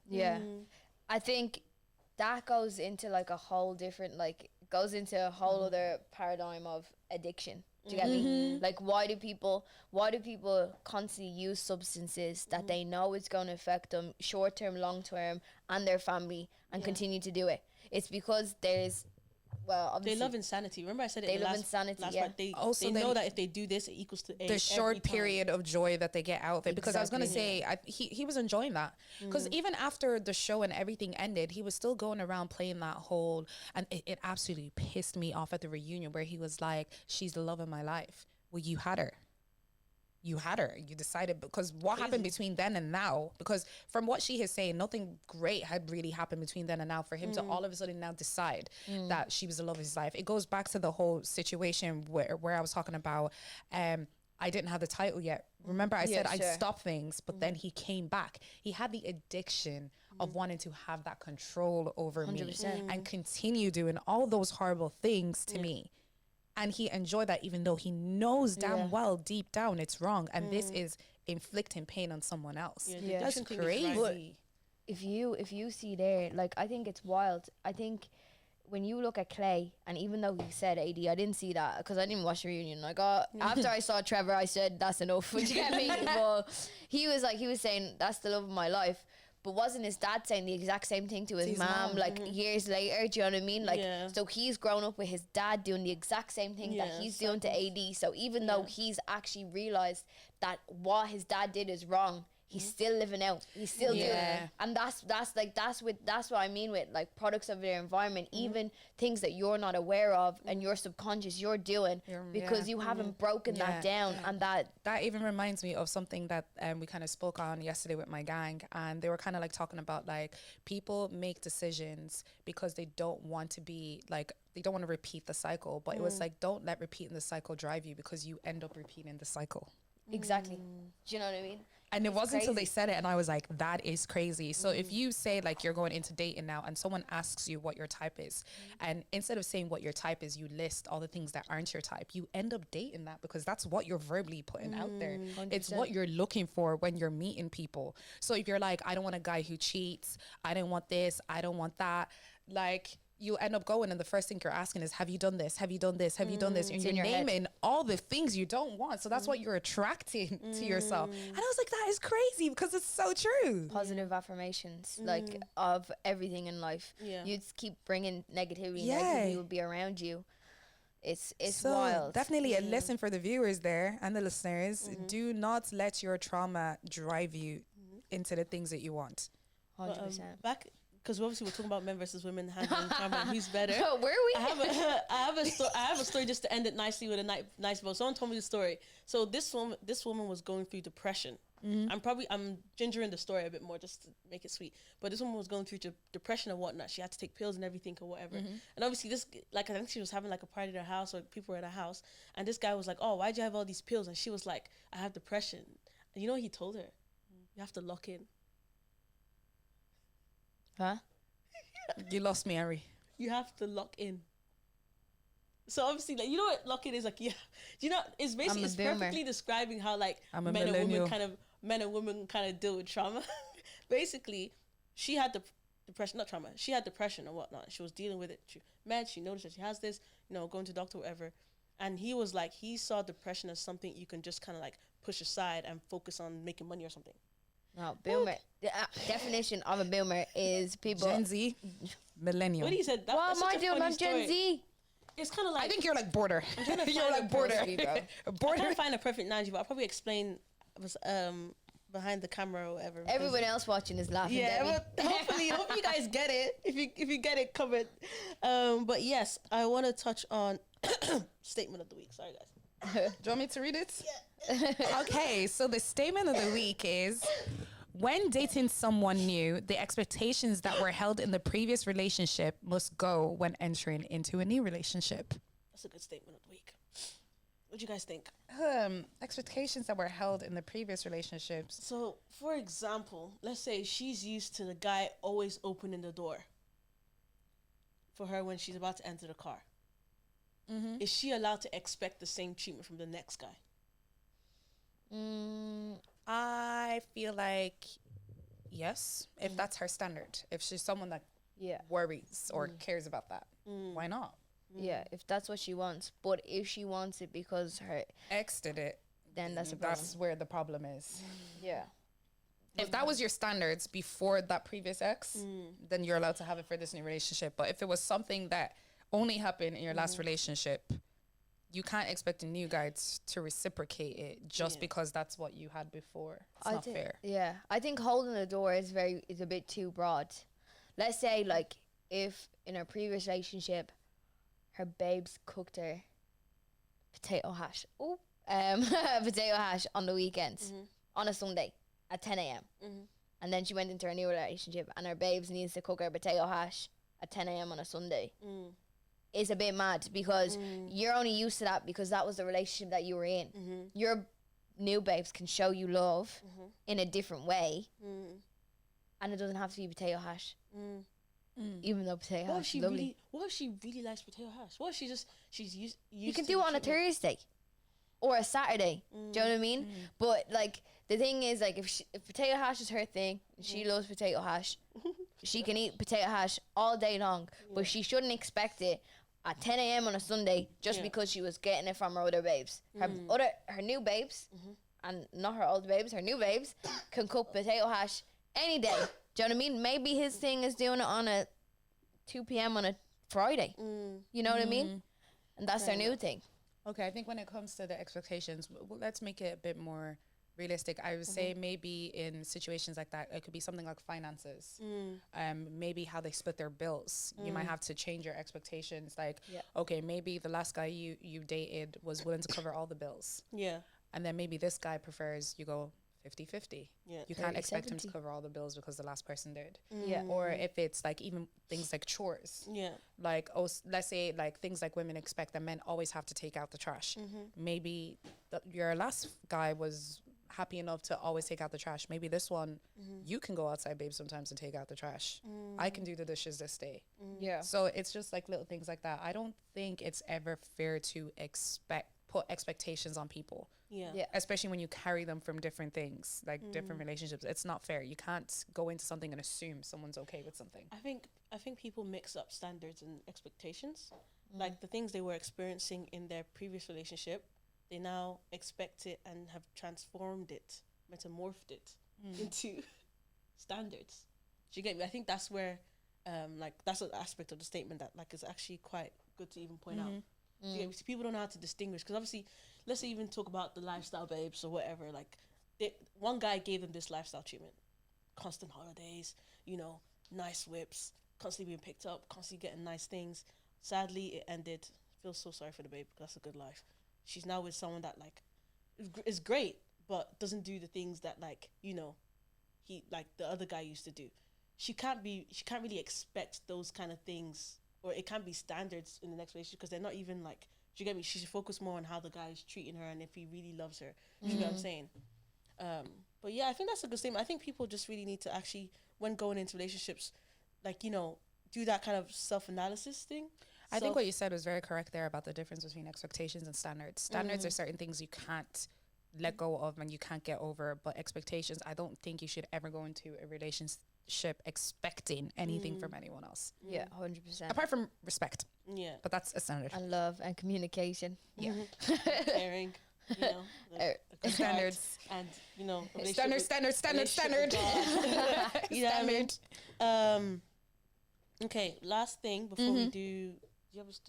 I think that goes into like a whole different, like, goes into a whole other paradigm of addiction. Do you get me? Like, why do people constantly use substances that they know it's going to affect them short term, long term, and their family, and continue to do it? It's because there's, well, obviously they love insanity. Remember I said it they in love last insanity. part. They know that if they do this, it equals to the short period of joy that they get out of it. Because I was going to say, he was enjoying that, because even after the show and everything ended, he was still going around playing that whole, and it absolutely pissed me off at the reunion, where he was like, she's the love of my life. Well, you had her. You decided, because what happened between then and now, because from what she is saying, nothing great had really happened between then and now for him to all of a sudden now decide that she was the love of his life. It goes back to the whole situation where I was talking about, I didn't have the title yet. Remember I said I'd stop things, but then he came back. He had the addiction of wanting to have that control over 100%. Me and continue doing all those horrible things to me. And he enjoyed that, even though he knows damn well deep down it's wrong, and this is inflicting pain on someone else. That's crazy. But if you see there, like, I think it's wild. I think when you look at Clay, and even though he said AD, I didn't see that because I didn't watch the reunion. Like, after I saw Trevor, I said that's enough. Do you get me? But he was saying that's the love of my life. But wasn't his dad saying the exact same thing to his mom, like, years later? Do you know what I mean? Like, so he's grown up with his dad doing the exact same thing that he's doing to AD. So even though he's actually realised that what his dad did is wrong, he's still living out. He's still doing it. And that's what I mean with, like, products of their environment, even things that you're not aware of and your subconscious you're doing because you haven't broken that down. And that even reminds me of something that we kind of spoke on yesterday with my gang, and they were kind of like talking about, like, people make decisions because they don't want to be like, they don't want to repeat the cycle, but it was like, don't let repeating the cycle drive you, because you end up repeating the cycle. Exactly. Do you know what I mean? And it wasn't until they said it and I was like, that is crazy. So if you say, like, you're going into dating now and someone asks you what your type is, and instead of saying what your type is, you list all the things that aren't your type, you end up dating that, because that's what you're verbally putting out there. 100%. It's what you're looking for when you're meeting people. So if you're like, I don't want a guy who cheats, I don't want this, I don't want that, like, you end up going and the first thing you're asking is, have you done this? Have you done this? Have you done this? And you're naming all the things you don't want. So that's what you're attracting to yourself. And I was like, that is crazy, because it's so true. Positive affirmations, like, of everything in life. You just keep bringing negativity. Negativity will be around you. It's so wild. Definitely a lesson for the viewers there and the listeners. Do not let your trauma drive you into the things that you want. 100%. because obviously we're talking about men versus women handling trauma. Who's better? Where are we? I have a story just to end it nicely with a nice bow. Someone told me the story. So this woman was going through depression. I'm gingering the story a bit more just to make it sweet. But this woman was going through depression and whatnot. She had to take pills and everything or whatever. And obviously I think she was having like a party at her house or people were at her house. And this guy was like, "Oh, why'd you have all these pills?" And she was like, "I have depression." And you know what he told her? You have to lock in. Huh? You lost me, Ari. You have to lock in. So obviously, like, you know what lock in is like? Yeah, you know, it's basically it's perfectly describing how like men and women kind of deal with trauma. Basically, she had depression, not trauma. She had depression and whatnot. She was dealing with it. She noticed that she has this. Going to doctor, whatever. And he was like, he saw depression as something you can just kind of like push aside and focus on making money or something. No, boomer. The definition of a boomer is people. Gen Z, millennial. What he said. What am I doing? I'm Gen Z. It's kind of like I think you're like border. I'm trying to You're find like a border. I'm Border. trying to find a perfect analogy, but I'll probably explain behind the camera or whatever. Everyone else watching is laughing. Yeah, Debbie. but hope you guys get it. If you get it covered. But yes, I want to touch on statement of the week. Sorry, guys. Do you want me to read it? Yeah. Okay, so the statement of the week is: when dating someone new, the expectations that were held in the previous relationship must go when entering into a new relationship. That's a good statement of the week. What do you guys think? Expectations that were held in the previous relationships. So, for example, let's say she's used to the guy always opening the door for her when she's about to enter the car. Is she allowed to expect the same treatment from the next guy? I feel like yes, if that's her standard. If she's someone that worries or cares about that, why not? Yeah, if that's what she wants. But if she wants it because her ex did it, then that's a problem. That's where the problem is. Yeah. If that was your standards before that previous ex, then you're allowed to have it for this new relationship. But if it was something that only happened in your last relationship, you can't expect a new guy to reciprocate it just because that's what you had before. It's not fair. Yeah, I think holding the door is a bit too broad. Let's say like if in her previous relationship, her babes cooked her potato hash. Potato hash on the weekends on a Sunday at 10 a.m. And then she went into her new relationship and her babes needs to cook her potato hash at 10 a.m. on a Sunday. It's a bit mad because you're only used to that because that was the relationship that you were in. Your new babes can show you love in a different way, and it doesn't have to be potato hash. Even though potato hash is lovely. What if she really likes potato hash? What if she's used you can do it on a Thursday or a Saturday. Do you know what I mean? But like the thing is, like if potato hash is her thing, she loves potato hash. She can eat potato hash all day long, but she shouldn't expect it at 10 a.m. on a Sunday just because she was getting it from her other babes. Her new babes, and not her old babes, her new babes can cook potato hash any day. Do you know what I mean? Maybe his thing is doing it on a 2 p.m. on a Friday. You know what I mean? And that's their new thing. Okay, I think when it comes to the expectations, let's make it a bit more realistic. I would say maybe in situations like that, it could be something like finances. Maybe how they split their bills. You might have to change your expectations. Like, okay, maybe the last guy you dated was willing to cover all the bills. Yeah. And then maybe this guy prefers you go 50-50. Yeah. You can't expect him to cover all the bills because the last person did. Yeah. Or if it's like even things like chores. Yeah. Like, let's say like things like women expect that men always have to take out the trash. Maybe your last guy was happy enough to always take out the trash. Maybe this one, you can go outside, babe, sometimes and take out the trash. I can do the dishes this day. Yeah. So it's just like little things like that. I don't think it's ever fair to put expectations on people. Yeah. Especially when you carry them from different things, like different relationships. It's not fair. You can't go into something and assume someone's okay with something. I think people mix up standards and expectations. Like the things they were experiencing in their previous relationship, they now expect it and have transformed it, metamorphed it into standards. Do you get me? I think that's where, like, that's an aspect of the statement that, like, is actually quite good to even point out. Do you get me? So people don't know how to distinguish. Because obviously, let's even talk about the lifestyle babes or whatever. Like, one guy gave them this lifestyle treatment. Constant holidays, nice whips, constantly being picked up, constantly getting nice things. Sadly, it ended. Feel so sorry for the babe. That's a good life. She's now with someone that like is great, but doesn't do the things that like he like the other guy used to do. She can't really expect those kind of things, or it can't be standards in the next relationship because they're not even like. Do you get me? She should focus more on how the guy's treating her and if he really loves her. You know what I'm saying? But yeah, I think that's a good statement. I think people just really need to actually, when going into relationships, like, do that kind of self-analysis thing. I think what you said was very correct there about the difference between expectations and standards. Standards are certain things you can't let go of and you can't get over, but expectations, I don't think you should ever go into a relationship expecting anything from anyone else. Yeah, 100%. Apart from respect. Yeah. But that's a standard. And love and communication. Yeah. Caring, the Standards. and Standard. Standard. Okay, last thing before we do you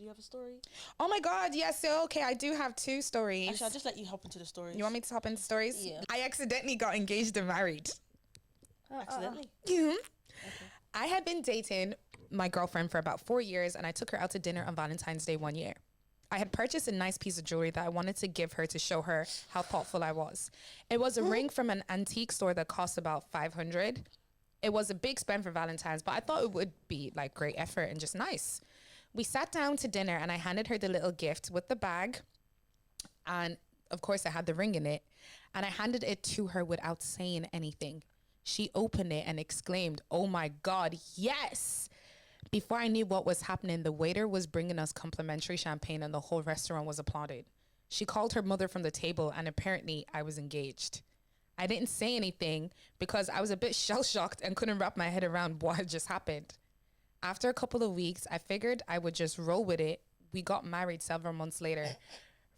have a story? Oh my God, yes. So, okay, I do have 2 stories. Actually, I'll just let you hop into the stories. You want me to hop into stories? Yeah. I accidentally got engaged and married. Accidentally? Okay. I had been dating my girlfriend for about 4 years, and I took her out to dinner on Valentine's Day 1 year. I had purchased a nice piece of jewelry that I wanted to give her to show her how thoughtful I was. It was a ring from an antique store that cost about $500. It was a big spend for Valentine's, but I thought it would be like great effort and just nice. We sat down to dinner and I handed her the little gift with the bag. And of course I had the ring in it, and I handed it to her without saying anything. She opened it and exclaimed, "Oh my God, yes." Before I knew what was happening, the waiter was bringing us complimentary champagne and the whole restaurant was applauding. She called her mother from the table and apparently I was engaged. I didn't say anything because I was a bit shell-shocked and couldn't wrap my head around what had just happened. After a couple of weeks, I figured I would just roll with it. We got married several months later.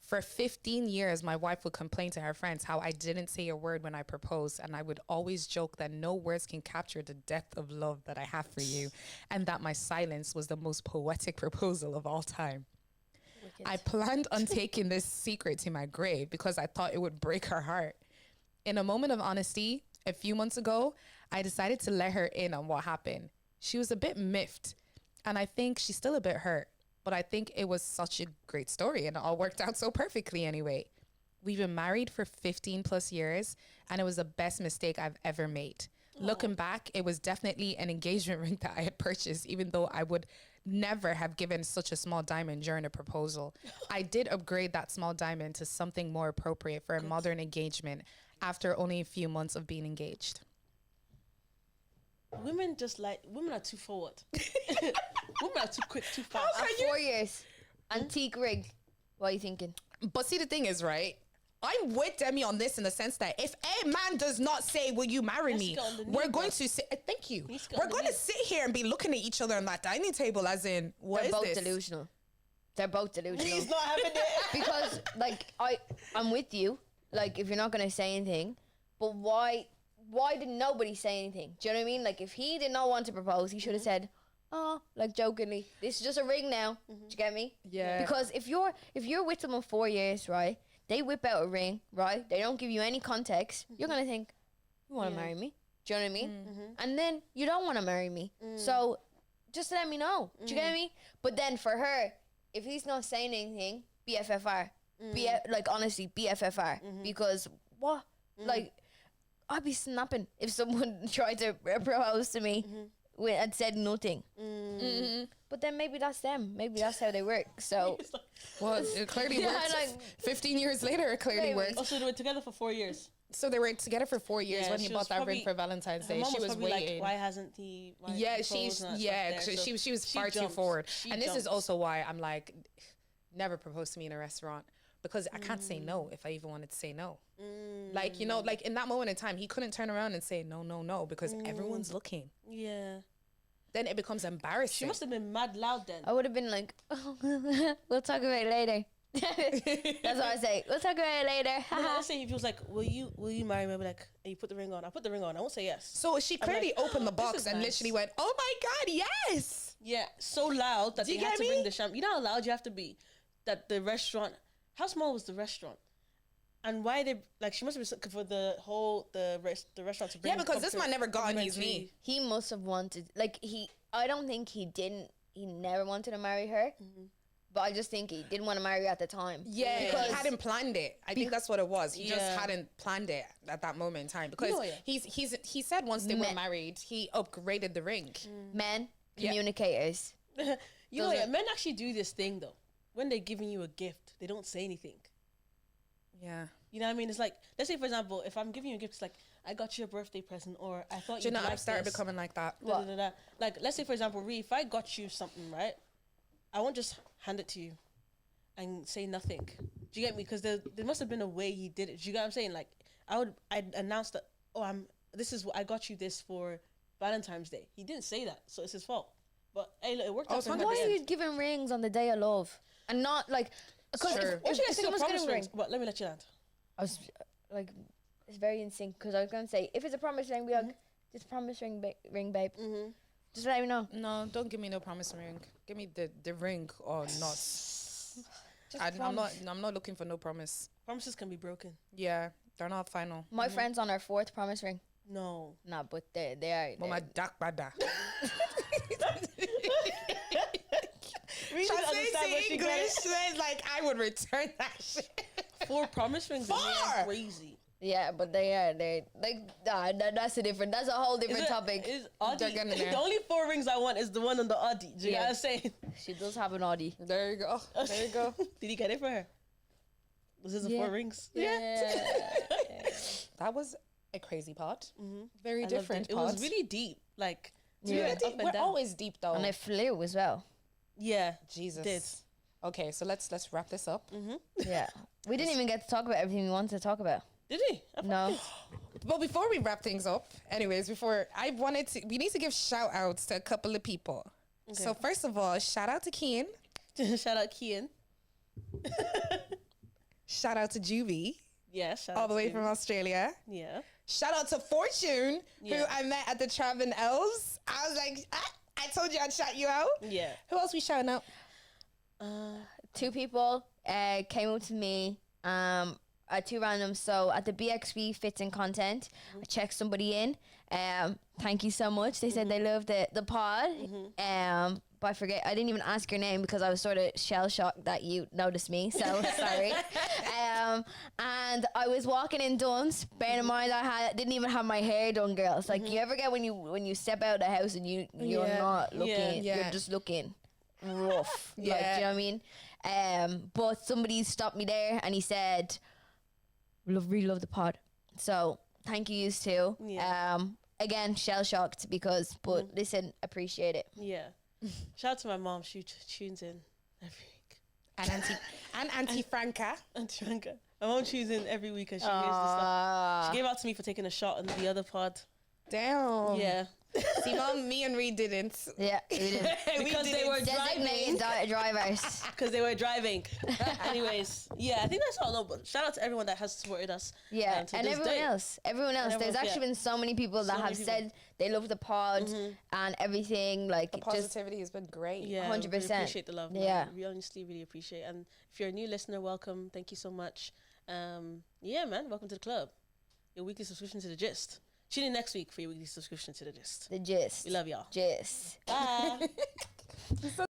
For 15 years, my wife would complain to her friends how I didn't say a word when I proposed, and I would always joke that no words can capture the depth of love that I have for you, and that my silence was the most poetic proposal of all time. Wicked. I planned on taking this secret to my grave because I thought it would break her heart. In a moment of honesty, a few months ago, I decided to let her in on what happened. She was a bit miffed, and I think she's still a bit hurt. But I think it was such a great story and it all worked out so perfectly anyway. We've been married for 15 plus years and it was the best mistake I've ever made. Aww. Looking back, it was definitely an engagement ring that I had purchased, even though I would never have given such a small diamond during a proposal. I did upgrade that small diamond to something more appropriate for a modern engagement after only a few months of being engaged. Women are too forward. Women are too quick, too fast. 4 years. Antique ring. What are you thinking? But see, the thing is, right? I'm with Demi on this in the sense that if a man does not say, "Will you marry me?" We're going to sit. Thank you. We're going to sit here and be looking at each other on that dining table, as in, what is They're both this? delusional. They're both delusional. He's not having it. Because, like, I'm with you. Like, if you're not going to say anything, but why did nobody say anything? Do you know what I mean? Like, if he did not want to propose, he should have said, "Oh," like jokingly, "This is just a ring now." Do you get me? Yeah. Because if you're with someone 4 years, right? They whip out a ring, right? They don't give you any context. You're gonna think, "You want to marry me?" Do you know what I mean? And then you don't want to marry me. So just let me know. Do you get me? But then for her, if he's not saying anything, BFFR. Like, honestly, BFFR. Because what? Like, I'd be snapping if someone tried to propose to me and said nothing. But then maybe that's them. Maybe that's how they work. So, Well, it clearly worked. like, 15 years later, it clearly Maybe. worked. Also, they were together for 4 years. So they were together for 4 years Yeah, when he she bought was that ring probably- for Valentine's Her Day. mom She was probably waiting. like, why hasn't he? Why Yeah, proposed she's and that yeah. stuff there. So She was far too jumps. forward, She and this is jumps. also why I'm like, never propose to me in a restaurant because I can't say no if I even wanted to say no. Like, like in that moment in time, he couldn't turn around and say no because everyone's looking. Yeah. Then it becomes embarrassing. She must have been mad loud then. I would have been like, "Oh, we'll talk about it later." That's what I say. "We'll talk about it later." No, let's say if he was like, will you marry me?" I'd be like, "Hey, you put the ring on." I put the ring on. I won't say yes. So she clearly like, opened the this box is and nice. literally went, "Oh my God, yes!" Yeah, so loud that Do they you had get to me? bring the champagne. You know how loud you have to be? That the restaurant, how small was the restaurant? And why they like? She must have been for the restaurant to bring. Yeah, because this man never got on his complimentary- knee. He must have wanted, like, I don't think he never wanted to marry her, but I just think he didn't want to marry her at the time. Yeah, Because he hadn't planned it. I think that's what it was. He just Yeah. hadn't planned it at that moment in time because he said once they were Me- married, he upgraded the ring. men, Yeah. communicators. You know, men actually do this thing though. When they're giving you a gift, they don't say anything. Yeah. You know what I mean? It's like, let's say for example, if I'm giving you a gift, it's like, I got you a birthday present, or I thought Do you you'd know, like I've started this. becoming like that. Da, da, da, da. Like, let's say for example, Ree, if I got you something, right, I won't just hand it to you and say nothing. Do you get me? Because there must have been a way he did it. Do you get what I'm saying? Like, I'd announce that, oh, this is what I got you this for Valentine's Day. He didn't say that, so it's his fault. But hey, look, it worked out for him. at Why the are end. you giving rings on the day of love and not like? Because Sure. What should I if say? someone's Promise getting a ring, rings. But let me let you land. I was like, it's very in sync. Because I was gonna say, if it's a promise ring, be like, just promise ring, babe. Just let me know. No, don't give me no promise ring. Give me the ring or not. I'm not looking for no promise. Promises can be broken. Yeah, they're not final. My friend's on her 4th promise ring. No. Nah, but they are. But my dark bada. Really understand where she got it. It's like I would return that shit. 4 promise rings is crazy. Yeah, but they're like that's that's a whole different topic. Is Audi, They're getting there. the only 4 rings I want is the one on the Audi. Do you know what I'm saying? She does have an Audi. There you go. There you go. Did he get it for her? Was this the 4 rings? Yeah. That was a crazy part. Very I loved different. It was really deep. Like, Yeah. up and We're down. always deep though. And they flew as well. Yeah. Jesus. Did. Okay, so let's wrap this up. Yeah. We didn't even get to talk about everything we wanted to talk about. Did he? No. But before we wrap things up, anyways, we need to give shout outs to a couple of people. So first of all, shout out to Kian. Shout out Kian. Shout out to Juvie, Yeah, shout all out the to way Kian. from Australia. Yeah. Shout out to Fortune, who Yeah. I met at the Traven Elves. I was like, I told you I'd shout you out. Yeah. Who else we shouting out? 2 people came up to me, 2 randoms. So at the BXB Fits and Content, I checked somebody in. Thank you so much. They said they loved the pod. But I didn't even ask your name because I was sort of shell shocked that you noticed me. So sorry. And I was walking in Duns. Bearing in mind didn't even have my hair done, girls. Like you ever get when you step out of the house and you're Yeah. not looking, Yeah. you're just looking rough. Like, Yeah. do you know what I mean? But somebody stopped me there and he said, really love the pod. So thank you too. Yeah. Again, shell shocked but listen, appreciate it. Yeah. Shout out to my mom. She tunes in every week. And Auntie Franca. Auntie Ranka. My mom tunes in every week and she hears the stuff. She gave out to me for taking a shot on the other pod. Damn. Yeah. See, Mom, me and Reed didn't. Yeah, we did. Because they were Designated drivers. Because they were driving. Anyways, yeah, I think that's all. No, but shout out to everyone that has supported us. Yeah, to and this everyone day. else. Everyone else. There's everyone- actually yeah. been so many people that So have many people. said they love the pod and everything. Like, The just positivity has been great. Yeah, 100%. We appreciate the love. Man. Yeah. We honestly really appreciate it. And if you're a new listener, welcome. Thank you so much. Yeah, man, welcome to the club. Your weekly subscription to the gist. Tune in next week for your weekly subscription to the gist. the gist. We love y'all. Gist. Bye.